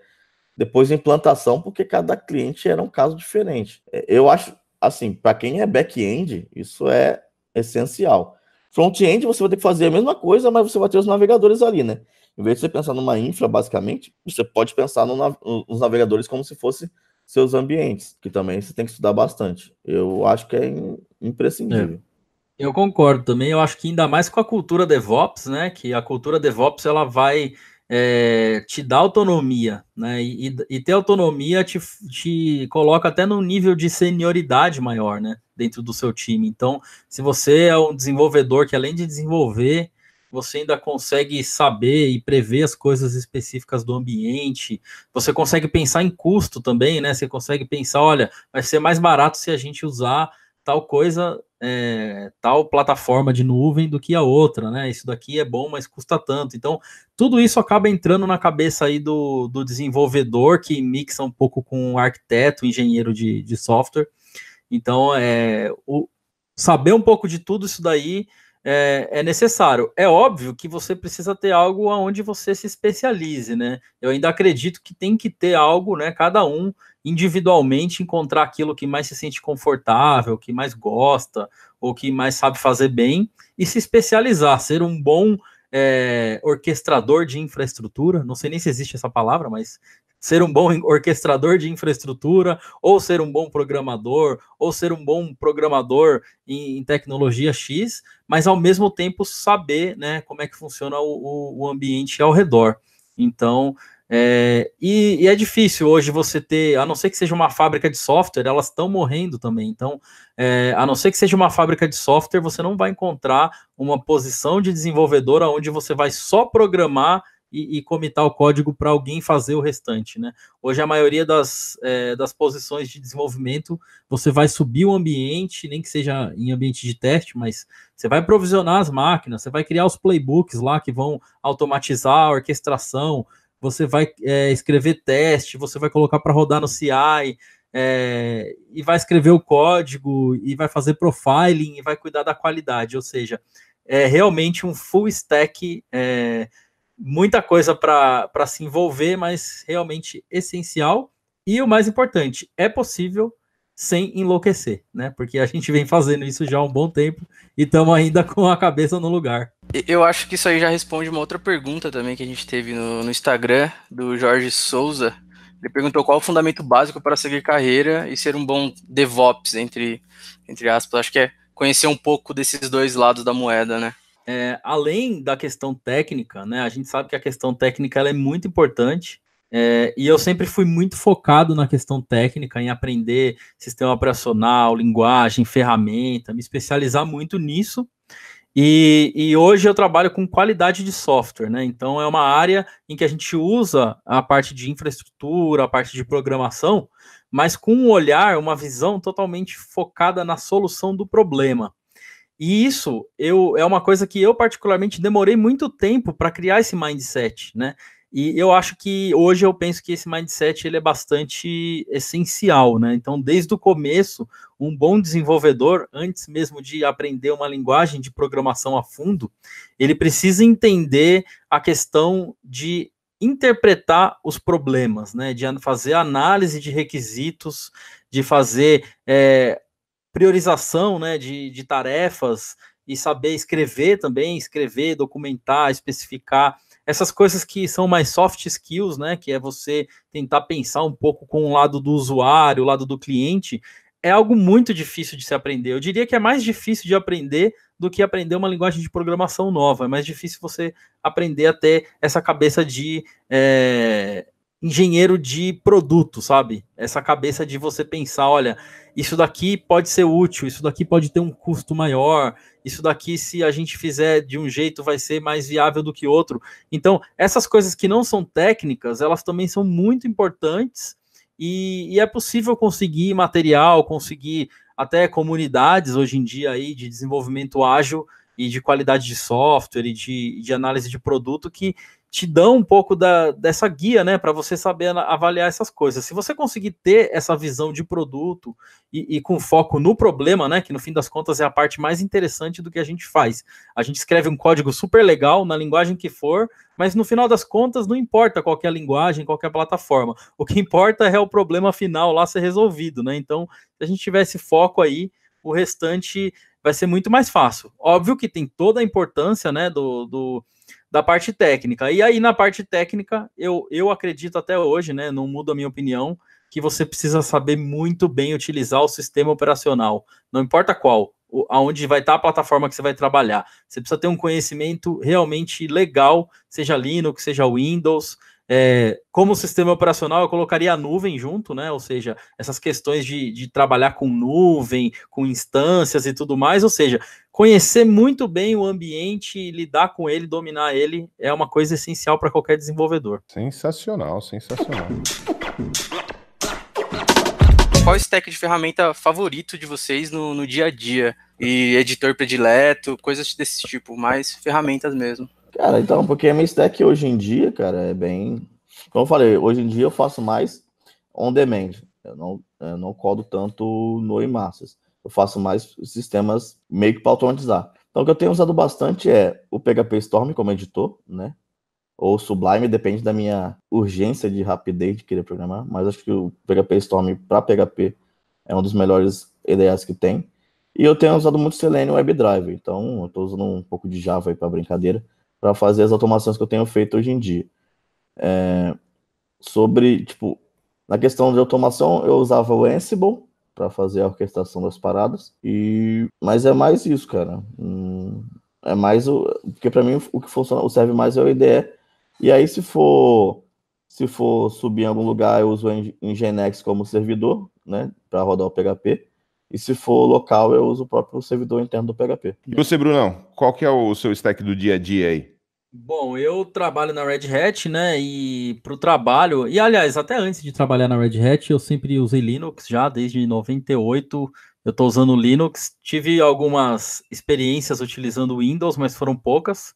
depois implantação, porque cada cliente era um caso diferente. Eu acho, assim, para quem é back-end, isso é essencial. Front-end, você vai ter que fazer a mesma coisa, mas você vai ter os navegadores ali, né? Em vez de você pensar numa infra, basicamente, você pode pensar nos navegadores como se fossem seus ambientes, que também você tem que estudar bastante. Eu acho que é imprescindível. Eu concordo também, eu acho que ainda mais com a cultura DevOps, né? Que a cultura DevOps ela vai te dar autonomia, né? E ter autonomia te coloca até num nível de senioridade maior, né? Dentro do seu time. Então, se você é um desenvolvedor que além de desenvolver, você ainda consegue saber e prever as coisas específicas do ambiente, você consegue pensar em custo também, né? Você consegue pensar, olha, vai ser mais barato se a gente usar tal coisa, tal plataforma de nuvem do que a outra, né? Isso daqui é bom, mas custa tanto. Então, tudo isso acaba entrando na cabeça aí do desenvolvedor, que mixa um pouco com o arquiteto, engenheiro de software. Então, saber um pouco de tudo isso daí é necessário. É óbvio que você precisa ter algo onde você se especialize, né? Eu ainda acredito que tem que ter algo, né? Cada um individualmente encontrar aquilo que mais se sente confortável, que mais gosta, ou que mais sabe fazer bem, e se especializar, ser um bom orquestrador de infraestrutura, não sei nem se existe essa palavra, mas ser um bom orquestrador de infraestrutura, ou ser um bom programador, ou ser um bom programador em tecnologia X, mas ao mesmo tempo saber, né, como é que funciona o ambiente ao redor. Então, e é difícil hoje você ter, a não ser que seja uma fábrica de software, elas estão morrendo também. Então, a não ser que seja uma fábrica de software, você não vai encontrar uma posição de desenvolvedor onde você vai só programar e comitar o código para alguém fazer o restante, né? Hoje a maioria das posições de desenvolvimento, você vai subir o ambiente, nem que seja em ambiente de teste, mas você vai provisionar as máquinas, você vai criar os playbooks lá que vão automatizar a orquestração, você vai escrever teste, você vai colocar para rodar no CI, e vai escrever o código, e vai fazer profiling, e vai cuidar da qualidade, ou seja, é realmente um full stack, muita coisa para se envolver, mas realmente essencial. E o mais importante, é possível sem enlouquecer, né? Porque a gente vem fazendo isso já há um bom tempo e estamos ainda com a cabeça no lugar. Eu acho que isso aí já responde uma outra pergunta também que a gente teve no Instagram, do Jorge Souza. Ele perguntou qual o fundamento básico para seguir carreira e ser um bom DevOps, entre aspas. Acho que é conhecer um pouco desses dois lados da moeda, né? Além da questão técnica, né, a gente sabe que a questão técnica ela é muito importante, e eu sempre fui muito focado na questão técnica, em aprender sistema operacional, linguagem, ferramenta, me especializar muito nisso, e hoje eu trabalho com qualidade de software, né, então é uma área em que a gente usa a parte de infraestrutura, a parte de programação, mas com um olhar, uma visão totalmente focada na solução do problema. E isso é uma coisa que eu particularmente demorei muito tempo para criar esse mindset, né? E eu acho que hoje eu penso que esse mindset ele é bastante essencial, né? Então, desde o começo, um bom desenvolvedor, antes mesmo de aprender uma linguagem de programação a fundo, ele precisa entender a questão de interpretar os problemas, né, de fazer análise de requisitos, de fazer priorização, né, de tarefas, e saber escrever também, documentar, especificar, essas coisas que são mais soft skills, né, que é você tentar pensar um pouco com o lado do usuário, o lado do cliente, é algo muito difícil de se aprender. Eu diria que é mais difícil de aprender do que aprender uma linguagem de programação nova. É mais difícil você aprender a ter essa cabeça de engenheiro de produto, sabe? Essa cabeça de você pensar, olha, isso daqui pode ser útil, isso daqui pode ter um custo maior, isso daqui, se a gente fizer de um jeito, vai ser mais viável do que outro. Então, essas coisas que não são técnicas, elas também são muito importantes, e é possível conseguir material, conseguir até comunidades hoje em dia aí de desenvolvimento ágil e de qualidade de software e de análise de produto que te dão um pouco dessa guia, né, para você saber avaliar essas coisas. Se você conseguir ter essa visão de produto e com foco no problema, né, que no fim das contas é a parte mais interessante do que a gente faz. A gente escreve um código super legal, na linguagem que for, mas no final das contas não importa qual que é a linguagem, qual que é a plataforma. O que importa é o problema final lá ser resolvido, né? Então, se a gente tiver esse foco aí, o restante vai ser muito mais fácil. Óbvio que tem toda a importância, né, da parte técnica. E aí, na parte técnica, eu acredito até hoje, né, não muda a minha opinião, que você precisa saber muito bem utilizar o sistema operacional. Não importa qual, aonde vai estar a plataforma que você vai trabalhar. Você precisa ter um conhecimento realmente legal, seja Linux, seja Windows. Como sistema operacional, eu colocaria a nuvem junto, né? Ou seja, essas questões de trabalhar com nuvem, com instâncias e tudo mais, ou seja, conhecer muito bem o ambiente, lidar com ele, dominar ele, é uma coisa essencial para qualquer desenvolvedor. Sensacional, sensacional. Qual o stack de ferramenta favorito de vocês no dia a dia? E editor predileto, coisas desse tipo, mais ferramentas mesmo. Cara, então, porque a minha stack hoje em dia, cara, é bem... Como eu falei, hoje em dia eu faço mais on demand. Eu não codo tanto no Emassas. Eu faço mais sistemas meio que para automatizar. Então, o que eu tenho usado bastante é o PHP Storm como editor, né? Ou Sublime, depende da minha urgência de rapidez de querer programar, mas acho que o PHP Storm para PHP é um dos melhores EDAs que tem. E eu tenho usado muito Selenium WebDriver, então eu estou usando um pouco de Java aí para brincadeira, para fazer as automações que eu tenho feito hoje em dia. Na questão de automação, eu usava o Ansible para fazer a orquestração das paradas, mas é mais isso, cara. É mais porque para mim o que funciona, o serve mais é o IDE. E aí, se for subir em algum lugar, eu uso o Nginx como servidor, né, para rodar o PHP. E se for local, eu uso o próprio servidor interno do PHP. E você, Brunão, qual que é o seu stack do dia a dia aí? Bom, eu trabalho na Red Hat, né, e para o trabalho, e aliás, até antes de trabalhar na Red Hat, eu sempre usei Linux já, desde 98, eu estou usando Linux, tive algumas experiências utilizando Windows, mas foram poucas,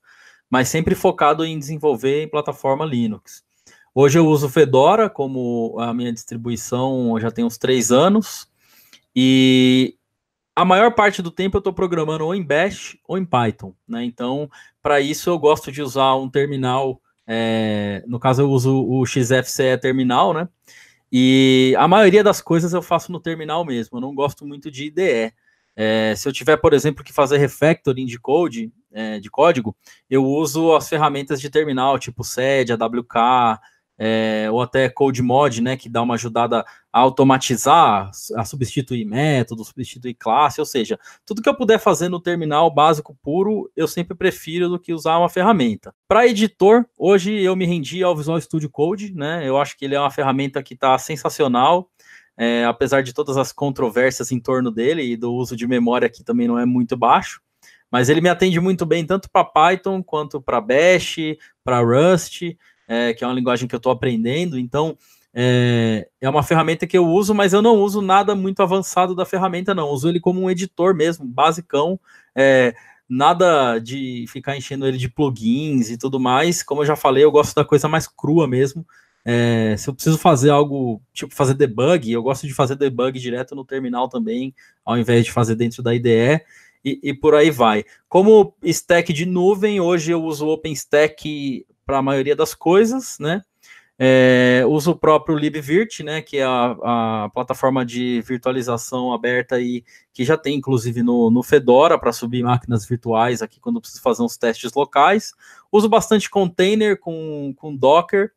mas sempre focado em desenvolver em plataforma Linux. Hoje eu uso Fedora como a minha distribuição, já tem uns 3 anos, e a maior parte do tempo eu estou programando ou em Bash ou em Python, né? Então, para isso eu gosto de usar um terminal, no caso eu uso o XFCE terminal, né? E a maioria das coisas eu faço no terminal mesmo, eu não gosto muito de IDE. Se eu tiver, por exemplo, que fazer refactoring de código, eu uso as ferramentas de terminal, tipo SED, AWK, ou até CodeMod, né, que dá uma ajudada a automatizar, a substituir método, substituir classe, ou seja, tudo que eu puder fazer no terminal básico puro, eu sempre prefiro do que usar uma ferramenta. Para editor, hoje eu me rendi ao Visual Studio Code, né, eu acho que ele é uma ferramenta que está sensacional, apesar de todas as controvérsias em torno dele e do uso de memória que também não é muito baixo, mas ele me atende muito bem tanto para Python quanto para Bash, para Rust, que é uma linguagem que eu estou aprendendo, então é uma ferramenta que eu uso, mas eu não uso nada muito avançado da ferramenta, não, uso ele como um editor mesmo, basicão, nada de ficar enchendo ele de plugins e tudo mais, como eu já falei, eu gosto da coisa mais crua mesmo. Se eu preciso fazer algo, tipo fazer debug, eu gosto de fazer debug direto no terminal também, ao invés de fazer dentro da IDE, e por aí vai. Como stack de nuvem, hoje eu uso o OpenStack para a maioria das coisas, né? Uso o próprio libvirt, né, que é a plataforma de virtualização aberta aí, que já tem inclusive no Fedora para subir máquinas virtuais aqui quando preciso fazer uns testes locais. Uso bastante container com Docker.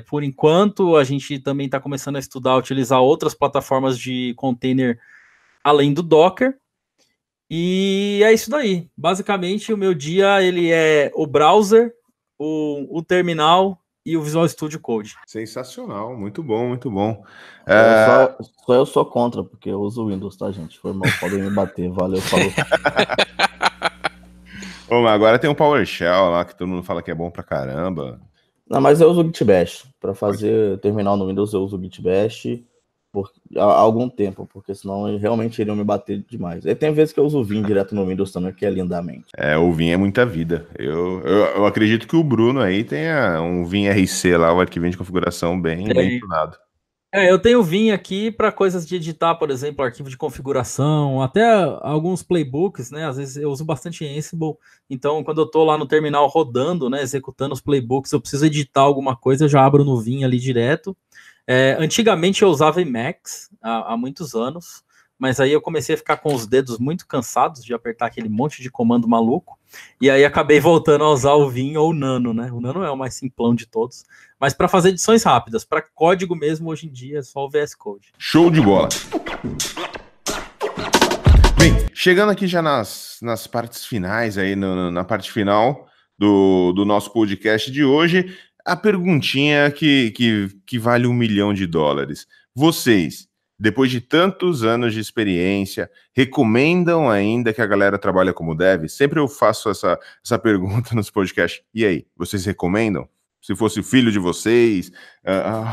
Por enquanto, a gente também está começando a estudar, utilizar outras plataformas de container além do Docker. E é isso daí. Basicamente, o meu dia ele é o browser, o terminal e o Visual Studio Code. Sensacional, muito bom, muito bom. Só eu sou contra, porque eu uso o Windows, tá, gente? Foi mal, podem me bater, valeu, falou. Bom, agora tem um PowerShell lá, que todo mundo fala que é bom pra caramba. Não, mas eu uso o Git Bash. Para fazer terminal no Windows, eu uso o Git Bash há algum tempo, porque senão realmente iriam me bater demais. E tem vezes que eu uso o Vim direto no Windows também, que é lindamente. O Vim é muita vida. Eu acredito que o Bruno aí tenha um Vim RC lá, o arquivinho de configuração bem tunado. Eu tenho Vim aqui para coisas de editar, por exemplo, arquivo de configuração, até alguns playbooks, né? Às vezes eu uso bastante Ansible, então quando eu estou lá no terminal rodando, né, executando os playbooks, eu preciso editar alguma coisa, eu já abro no Vim ali direto. Antigamente eu usava Emacs há muitos anos, mas aí eu comecei a ficar com os dedos muito cansados de apertar aquele monte de comando maluco, e aí acabei voltando a usar o Vim ou o Nano, né? O Nano é o mais simplão de todos, mas para fazer edições rápidas, para código mesmo, hoje em dia é só o VS Code. Show de bola! Bem, chegando aqui já nas partes finais, aí na parte final do nosso podcast de hoje, a perguntinha que vale $1 milhão. Vocês, depois de tantos anos de experiência, recomendam ainda que a galera trabalhe como dev? Sempre eu faço essa pergunta nos podcasts. E aí, vocês recomendam? Se fosse o filho de vocês,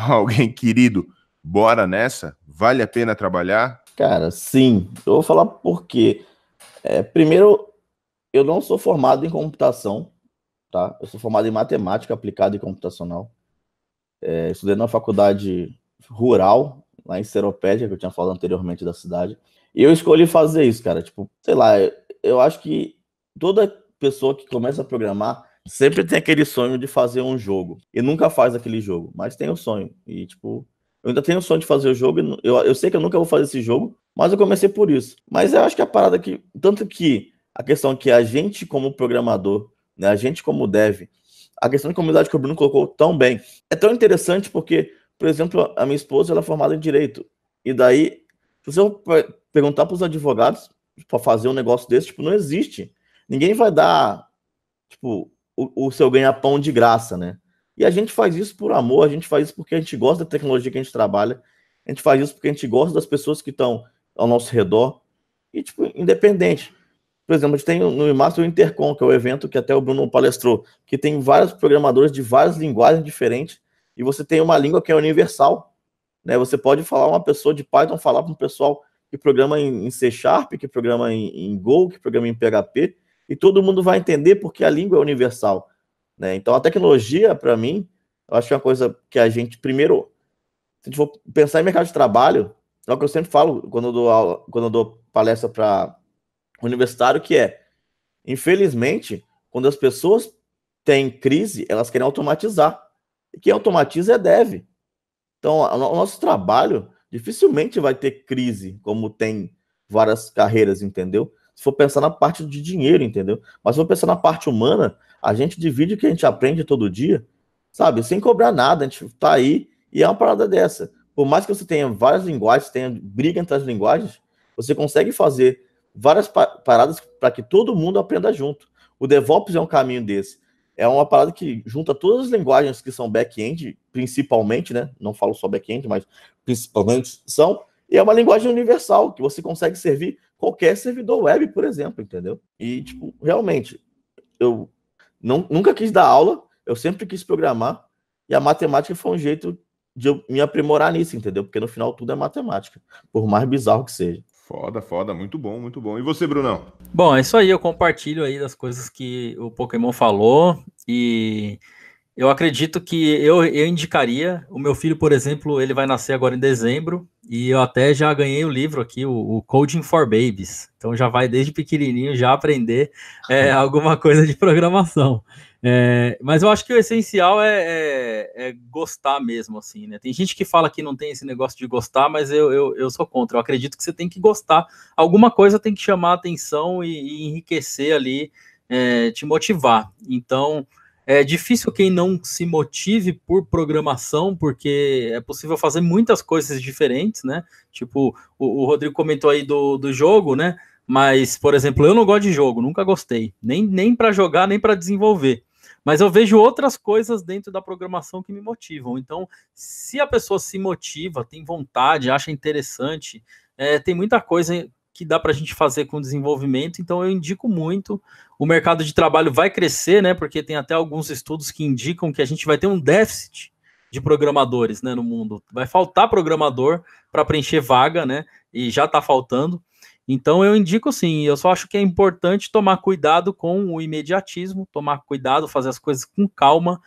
alguém querido, bora nessa? Vale a pena trabalhar? Cara, sim. Eu vou falar por quê. Primeiro, eu não sou formado em computação, tá? Eu sou formado em matemática aplicada e computacional. Estudei na faculdade rural, lá em Seropédia, que eu tinha falado anteriormente da cidade. E eu escolhi fazer isso, cara. Tipo, sei lá, eu acho que toda pessoa que começa a programar sempre tem aquele sonho de fazer um jogo. E nunca faz aquele jogo, mas tem o sonho. E, tipo, eu ainda tenho o sonho de fazer o jogo. Eu sei que eu nunca vou fazer esse jogo, mas eu comecei por isso. Mas eu acho que a parada que... Tanto que a questão que a gente, como programador, né, a gente, como dev, a questão de comunidade que o Bruno colocou tão bem, é tão interessante porque, por exemplo, a minha esposa ela é formada em Direito. E daí, se você perguntar para os advogados para fazer um negócio desse, tipo, não existe. Ninguém vai dar, tipo, o seu ganha-pão de graça, né? E a gente faz isso por amor, a gente faz isso porque a gente gosta da tecnologia que a gente trabalha, a gente faz isso porque a gente gosta das pessoas que estão ao nosso redor, e, tipo, independente. Por exemplo, a gente tem no Master o Intercom, que é o evento que até o Bruno palestrou, que tem vários programadores de várias linguagens diferentes, e você tem uma língua que é universal, né? Você pode falar uma pessoa de Python, falar para um pessoal que programa em C#, que programa em Go, que programa em PHP, e todo mundo vai entender porque a língua é universal, né? Então, a tecnologia, para mim, eu acho que é uma coisa que a gente, primeiro, se a gente for pensar em mercado de trabalho, é o que eu sempre falo quando eu dou palestra para universitário, que é, infelizmente, quando as pessoas têm crise, elas querem automatizar. E quem automatiza é dev. Então, o nosso trabalho dificilmente vai ter crise, como tem várias carreiras, entendeu? Se for pensar na parte de dinheiro, entendeu? Mas se for pensar na parte humana, a gente divide o que a gente aprende todo dia, sabe? Sem cobrar nada, a gente tá aí e é uma parada dessa. Por mais que você tenha várias linguagens, tenha briga entre as linguagens, você consegue fazer várias paradas para que todo mundo aprenda junto. O DevOps é um caminho desse. É uma parada que junta todas as linguagens que são back-end, principalmente, né? Não falo só back-end, mas principalmente são. E é uma linguagem universal, que você consegue servir qualquer servidor web, por exemplo, entendeu? E, tipo, realmente, eu nunca quis dar aula, eu sempre quis programar, e a matemática foi um jeito de eu me aprimorar nisso, entendeu? Porque no final tudo é matemática, por mais bizarro que seja. Foda, muito bom, muito bom. E você, Brunão? Bom, é isso aí, eu compartilho aí das coisas que o Pokémon falou, e eu acredito que eu indicaria, o meu filho, por exemplo, ele vai nascer agora em dezembro, e eu até já ganhei o livro aqui, o Coding for Babies, então já vai desde pequenininho já aprender alguma coisa de programação. Mas eu acho que o essencial é gostar mesmo, assim, né? Tem gente que fala que não tem esse negócio de gostar, mas eu sou contra. Eu acredito que você tem que gostar. Alguma coisa tem que chamar a atenção e enriquecer ali, te motivar. Então, é difícil quem não se motive por programação, porque é possível fazer muitas coisas diferentes, né? Tipo, o Rodrigo comentou aí do jogo, né? Mas, por exemplo, eu não gosto de jogo, nunca gostei. Nem para jogar, nem para desenvolver. Mas eu vejo outras coisas dentro da programação que me motivam. Então, se a pessoa se motiva, tem vontade, acha interessante, tem muita coisa que dá para a gente fazer com desenvolvimento. Então, eu indico muito. O mercado de trabalho vai crescer, né? Porque tem até alguns estudos que indicam que a gente vai ter um déficit de programadores, né, no mundo. Vai faltar programador para preencher vaga, né? E já está faltando. Então eu indico sim, eu só acho que é importante tomar cuidado com o imediatismo, tomar cuidado, fazer as coisas com calma,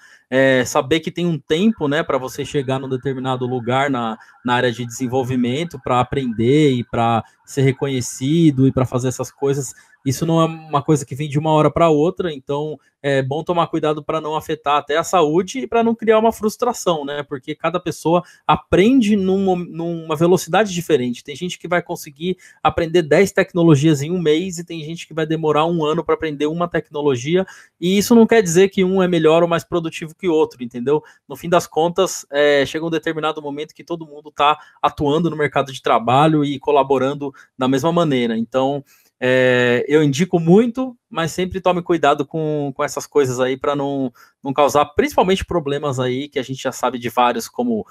saber que tem um tempo, né, para você chegar num determinado lugar na área de desenvolvimento, para aprender e para ser reconhecido e para fazer essas coisas. Isso não é uma coisa que vem de uma hora para outra, então é bom tomar cuidado para não afetar até a saúde e para não criar uma frustração, né? Porque cada pessoa aprende numa velocidade diferente. Tem gente que vai conseguir aprender 10 tecnologias em um mês e tem gente que vai demorar um ano para aprender uma tecnologia, e isso não quer dizer que um é melhor ou mais produtivo que o outro, entendeu? No fim das contas, chega um determinado momento que todo mundo está atuando no mercado de trabalho e colaborando da mesma maneira. Então, eu indico muito, mas sempre tome cuidado com essas coisas aí para não causar principalmente problemas aí que a gente já sabe de vários, como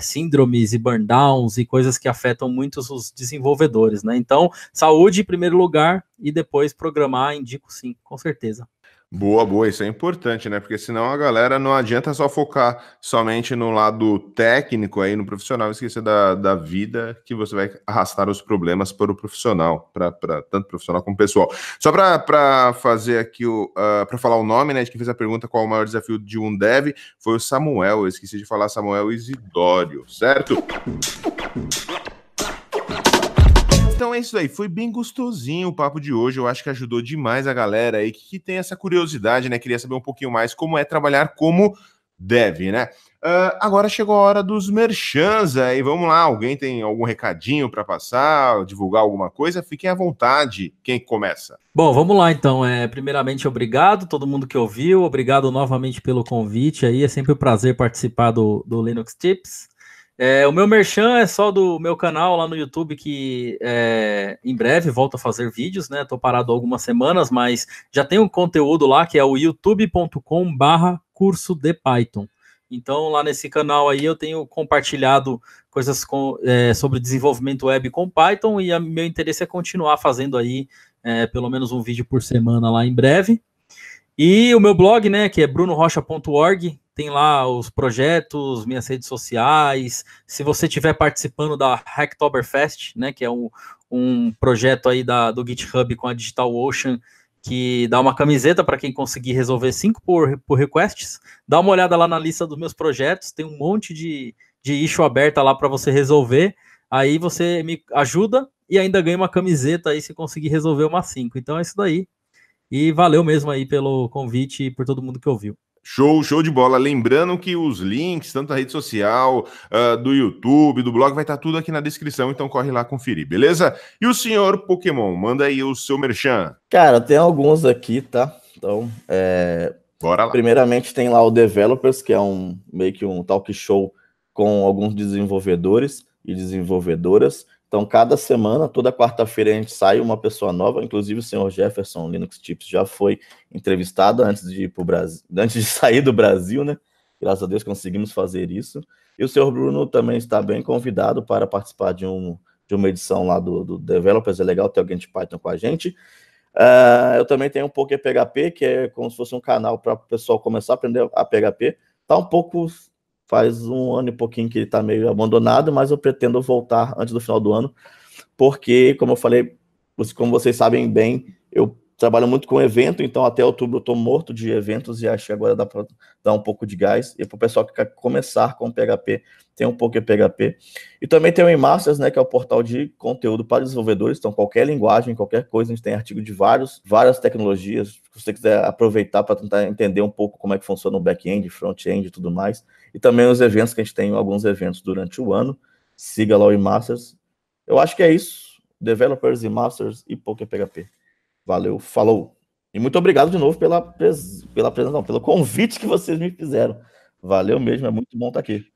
síndromes e burnouts e coisas que afetam muitos os desenvolvedores, né? Então, saúde em primeiro lugar e depois programar, indico sim, com certeza. Boa, isso é importante, né? Porque senão a galera não adianta só focar somente no lado técnico aí, no profissional, esquecer da vida, que você vai arrastar os problemas para o profissional, para tanto profissional como pessoal. Só para fazer aqui, para falar o nome, né, de quem fez a pergunta, qual o maior desafio de um dev, foi o Samuel, eu esqueci de falar, Samuel Isidório, certo? Então é isso aí, foi bem gostosinho o papo de hoje, eu acho que ajudou demais a galera aí que tem essa curiosidade, né, queria saber um pouquinho mais como é trabalhar como dev, né. Agora chegou a hora dos merchans aí, vamos lá, alguém tem algum recadinho para passar, divulgar alguma coisa? Fiquem à vontade, quem começa? Bom, vamos lá então, primeiramente obrigado todo mundo que ouviu, obrigado novamente pelo convite aí, é sempre um prazer participar do Linux Tips. O meu merchan é só do meu canal lá no YouTube, que em breve volto a fazer vídeos, né? Tô parado algumas semanas, mas já tem um conteúdo lá que é o youtube.com/curso de Python. Então lá nesse canal aí eu tenho compartilhado coisas sobre desenvolvimento web com Python e meu interesse é continuar fazendo aí pelo menos um vídeo por semana lá em breve. E o meu blog, né, que é brunorrocha.org, tem lá os projetos, minhas redes sociais. Se você estiver participando da Hacktoberfest, né, que é um projeto aí do GitHub com a DigitalOcean, que dá uma camiseta para quem conseguir resolver 5 por requests, dá uma olhada lá na lista dos meus projetos, tem um monte de issue aberta lá para você resolver, aí você me ajuda e ainda ganha uma camiseta aí se conseguir resolver uma 5. Então é isso daí. E valeu mesmo aí pelo convite e por todo mundo que ouviu. Show de bola. Lembrando que os links, tanto da rede social, do YouTube, do blog, vai estar tudo aqui na descrição, então corre lá conferir, beleza? E o senhor Pokémon, manda aí o seu merchan. Cara, tem alguns aqui, tá? Então, bora lá. Primeiramente tem lá o Developers, que é meio que um talk show com alguns desenvolvedores e desenvolvedoras. Então, cada semana, toda quarta-feira, a gente sai uma pessoa nova, inclusive o senhor Jefferson Linux Tips já foi entrevistado antes de ir pro Brasil, antes de sair do Brasil, né? Graças a Deus conseguimos fazer isso. E o senhor Bruno também está bem convidado para participar de uma edição lá do Developers. É legal ter alguém de Python com a gente. Eu também tenho um PokéPHP, que é como se fosse um canal para o pessoal começar a aprender a PHP. Tá um pouco... Faz um ano e pouquinho que ele está meio abandonado, mas eu pretendo voltar antes do final do ano, porque, como eu falei, como vocês sabem bem, eu trabalho muito com evento, então até outubro eu tô morto de eventos e acho que agora dá para dar um pouco de gás. E para o pessoal que quer começar com PHP, tem um pouco de PHP. E também tem o eMasters, né, que é o portal de conteúdo para desenvolvedores. Então, qualquer linguagem, qualquer coisa, a gente tem artigo de várias tecnologias. Se você quiser aproveitar para tentar entender um pouco como é que funciona o back-end, front-end e tudo mais. E também os eventos, que a gente tem alguns eventos durante o ano. Siga lá o eMasters. Eu acho que é isso. Developers, eMasters e PokéPHP. Valeu, falou. E muito obrigado de novo pela apresentação, pelo convite que vocês me fizeram. Valeu mesmo, é muito bom estar aqui.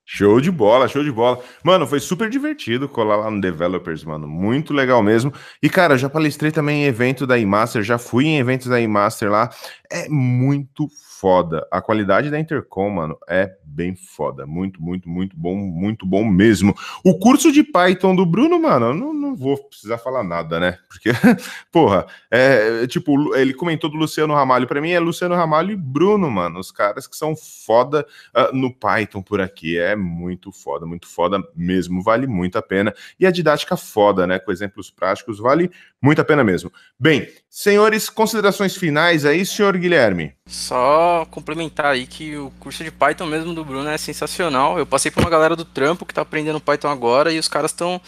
Show de bola, show de bola. Mano, foi super divertido colar lá no Developers, mano. Muito legal mesmo. E, cara, já palestrei também em evento da eMaster, já fui em eventos da eMaster lá. É muito foda. A qualidade da Intercom, mano, é bem foda. Muito bom mesmo. O curso de Python do Bruno, mano, eu não vou precisar falar nada, né? Porque, porra, tipo, ele comentou do Luciano Ramalho. Pra mim é Luciano Ramalho e Bruno, mano. Os caras que são foda no Python por aqui. É muito foda mesmo. Vale muito a pena. E a didática foda, né? Com exemplos práticos, vale muito a pena mesmo. Bem, senhores, considerações finais aí, senhor Guilherme? Só complementar aí que o curso de Python mesmo do Bruno é sensacional. Eu passei por uma galera do trampo que tá aprendendo Python agora e os caras estão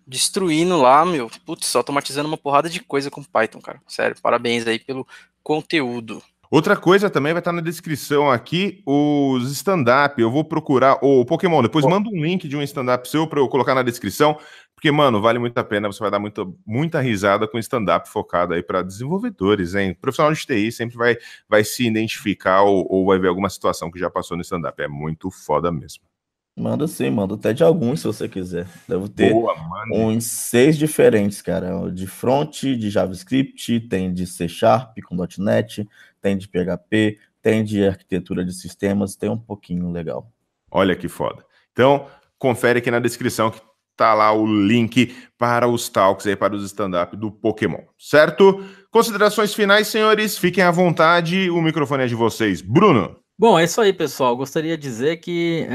destruindo lá, meu. Putz, automatizando uma porrada de coisa com Python, cara. Sério, parabéns aí pelo conteúdo. Outra coisa também vai estar na descrição aqui, os stand-up. Eu vou procurar, o Pokémon, depois manda um link de um stand-up seu para eu colocar na descrição, porque, mano, vale muito a pena, você vai dar muita risada com stand-up focado aí para desenvolvedores, hein? O profissional de TI sempre vai se identificar ou vai ver alguma situação que já passou no stand-up. É muito foda mesmo. Manda sim, manda até de alguns, se você quiser. Devo ter uns 6 diferentes, cara. De front, de JavaScript, tem de C# com .NET, tem de PHP, tem de arquitetura de sistemas, tem um pouquinho legal. Olha que foda. Então, confere aqui na descrição que tá lá o link para os talks aí, para os stand-up do Pokémon, certo? Considerações finais, senhores, fiquem à vontade, o microfone é de vocês. Bruno? Bom, é isso aí, pessoal. Gostaria de dizer que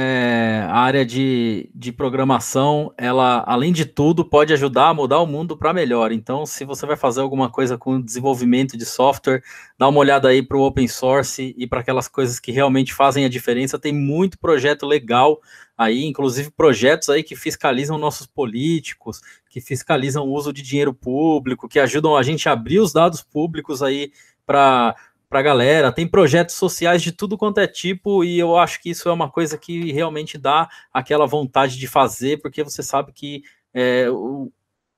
a área de programação, ela, além de tudo, pode ajudar a mudar o mundo para melhor. Então, se você vai fazer alguma coisa com desenvolvimento de software, dá uma olhada aí para o open source e para aquelas coisas que realmente fazem a diferença. Tem muito projeto legal aí, inclusive projetos aí que fiscalizam nossos políticos, que fiscalizam o uso de dinheiro público, que ajudam a gente a abrir os dados públicos aí para a galera. Tem projetos sociais de tudo quanto é tipo, e eu acho que isso é uma coisa que realmente dá aquela vontade de fazer, porque você sabe que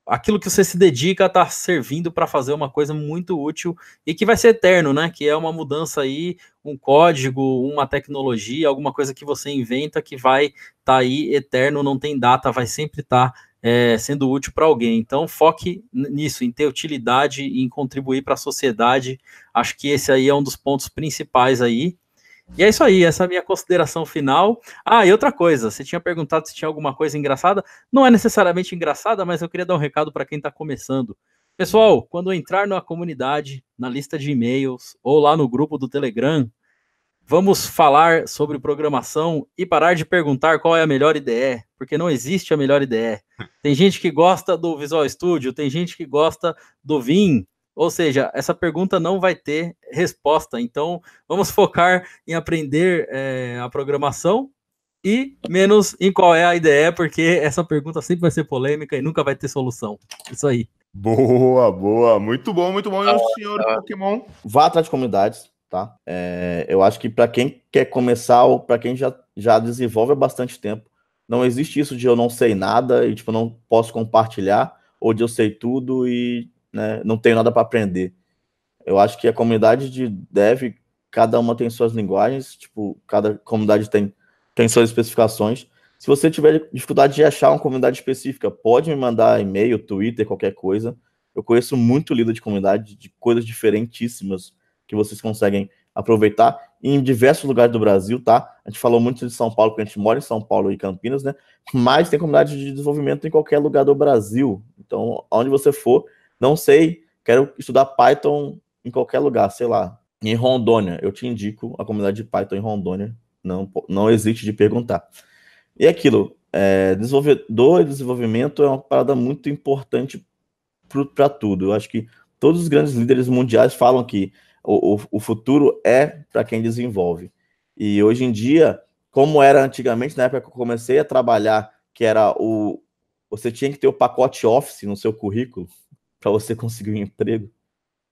aquilo que você se dedica está servindo para fazer uma coisa muito útil e que vai ser eterno, né? Que é uma mudança aí, um código, uma tecnologia, alguma coisa que você inventa que vai estar aí eterno, não tem data, vai sempre estar sendo útil para alguém. Então, foque nisso, em ter utilidade, em contribuir para a sociedade. Acho que esse aí é um dos pontos principais aí. E é isso aí, essa é a minha consideração final. Ah, e outra coisa, você tinha perguntado se tinha alguma coisa engraçada. Não é necessariamente engraçada, mas eu queria dar um recado para quem está começando. Pessoal, quando entrar na comunidade, na lista de e-mails ou lá no grupo do Telegram, vamos falar sobre programação e parar de perguntar qual é a melhor IDE, porque não existe a melhor IDE. Tem gente que gosta do Visual Studio, tem gente que gosta do Vim, ou seja, essa pergunta não vai ter resposta. Então, vamos focar em aprender a programação e menos em qual é a IDE, porque essa pergunta sempre vai ser polêmica e nunca vai ter solução. Isso aí. Boa. Muito bom. E o senhor Pokémon? Vá atrás de comunidades, tá? Eu acho que para quem quer começar ou para quem já desenvolve há bastante tempo, não existe isso de eu não sei nada e tipo, não posso compartilhar, ou de eu sei tudo e não tenho nada para aprender. Eu acho que a comunidade de dev, cada uma tem suas linguagens, tipo, cada comunidade tem suas especificações. Se você tiver dificuldade de achar uma comunidade específica, pode me mandar e-mail, Twitter, qualquer coisa. Eu conheço muito líder de comunidade, de coisas diferentíssimas que vocês conseguem aproveitar em diversos lugares do Brasil, tá? A gente falou muito de São Paulo, porque a gente mora em São Paulo e Campinas, né? Mas tem comunidade de desenvolvimento em qualquer lugar do Brasil. Então, onde você for, não sei, quero estudar Python em qualquer lugar, sei lá, em Rondônia, eu te indico a comunidade de Python em Rondônia, não hesite de perguntar. E aquilo, desenvolvedor e desenvolvimento é uma parada muito importante para tudo. Eu acho que todos os grandes líderes mundiais falam que o futuro é para quem desenvolve. E hoje em dia, como era antigamente, na época que eu comecei a trabalhar, que era você tinha que ter o pacote Office no seu currículo para você conseguir um emprego.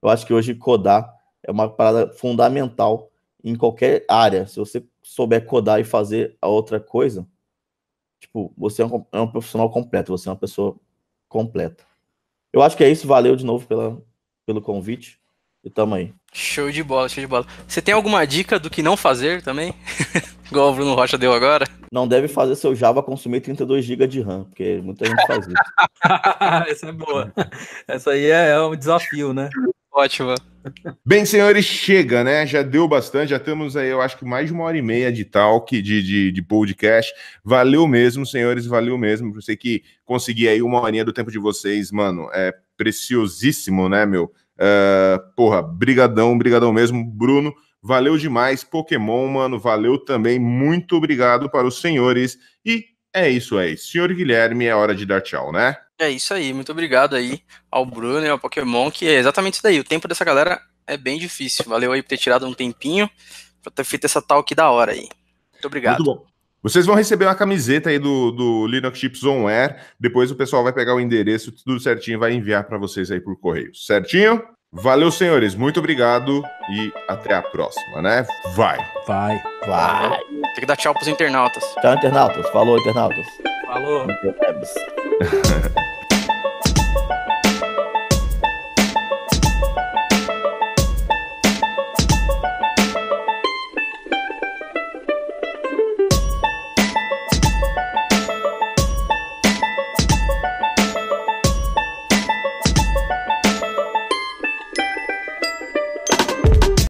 Eu acho que hoje codar é uma parada fundamental em qualquer área. Se você souber codar e fazer a outra coisa, tipo, você é um profissional completo, você é uma pessoa completa. Eu acho que é isso, valeu de novo pelo convite e tamo aí. Show de bola, show de bola. Você tem alguma dica do que não fazer também? Igual o Bruno Rocha deu agora? Não deve fazer seu Java consumir 32 GB de RAM, porque muita gente faz isso. Essa é boa. Essa aí é um desafio, né? Ótimo. Bem, senhores, chega, né? Já deu bastante, já temos aí, eu acho que mais de 1h30 de talk, de podcast. Valeu mesmo, senhores, valeu mesmo. Eu sei que consegui aí 1 horinha do tempo de vocês, mano, é preciosíssimo, né, meu? Porra, brigadão mesmo, Bruno. Valeu demais, Pokémon, mano, valeu também. Muito obrigado para os senhores. E é isso aí. Senhor Guilherme, é hora de dar tchau, né? É isso aí, muito obrigado aí ao Bruno e ao Pokémon, que é exatamente isso daí. O tempo dessa galera é bem difícil. Valeu aí por ter tirado um tempinho pra ter feito essa talk da hora aí. Muito obrigado. Muito bom. Vocês vão receber uma camiseta aí do Linux Chips On Air. Depois o pessoal vai pegar o endereço, tudo certinho, e vai enviar para vocês aí por correio. Certinho? Valeu, senhores. Muito obrigado e até a próxima, né? Vai. Tem que dar tchau pros internautas. Tchau, internautas. Falou, internautas. Falou. Interwebs.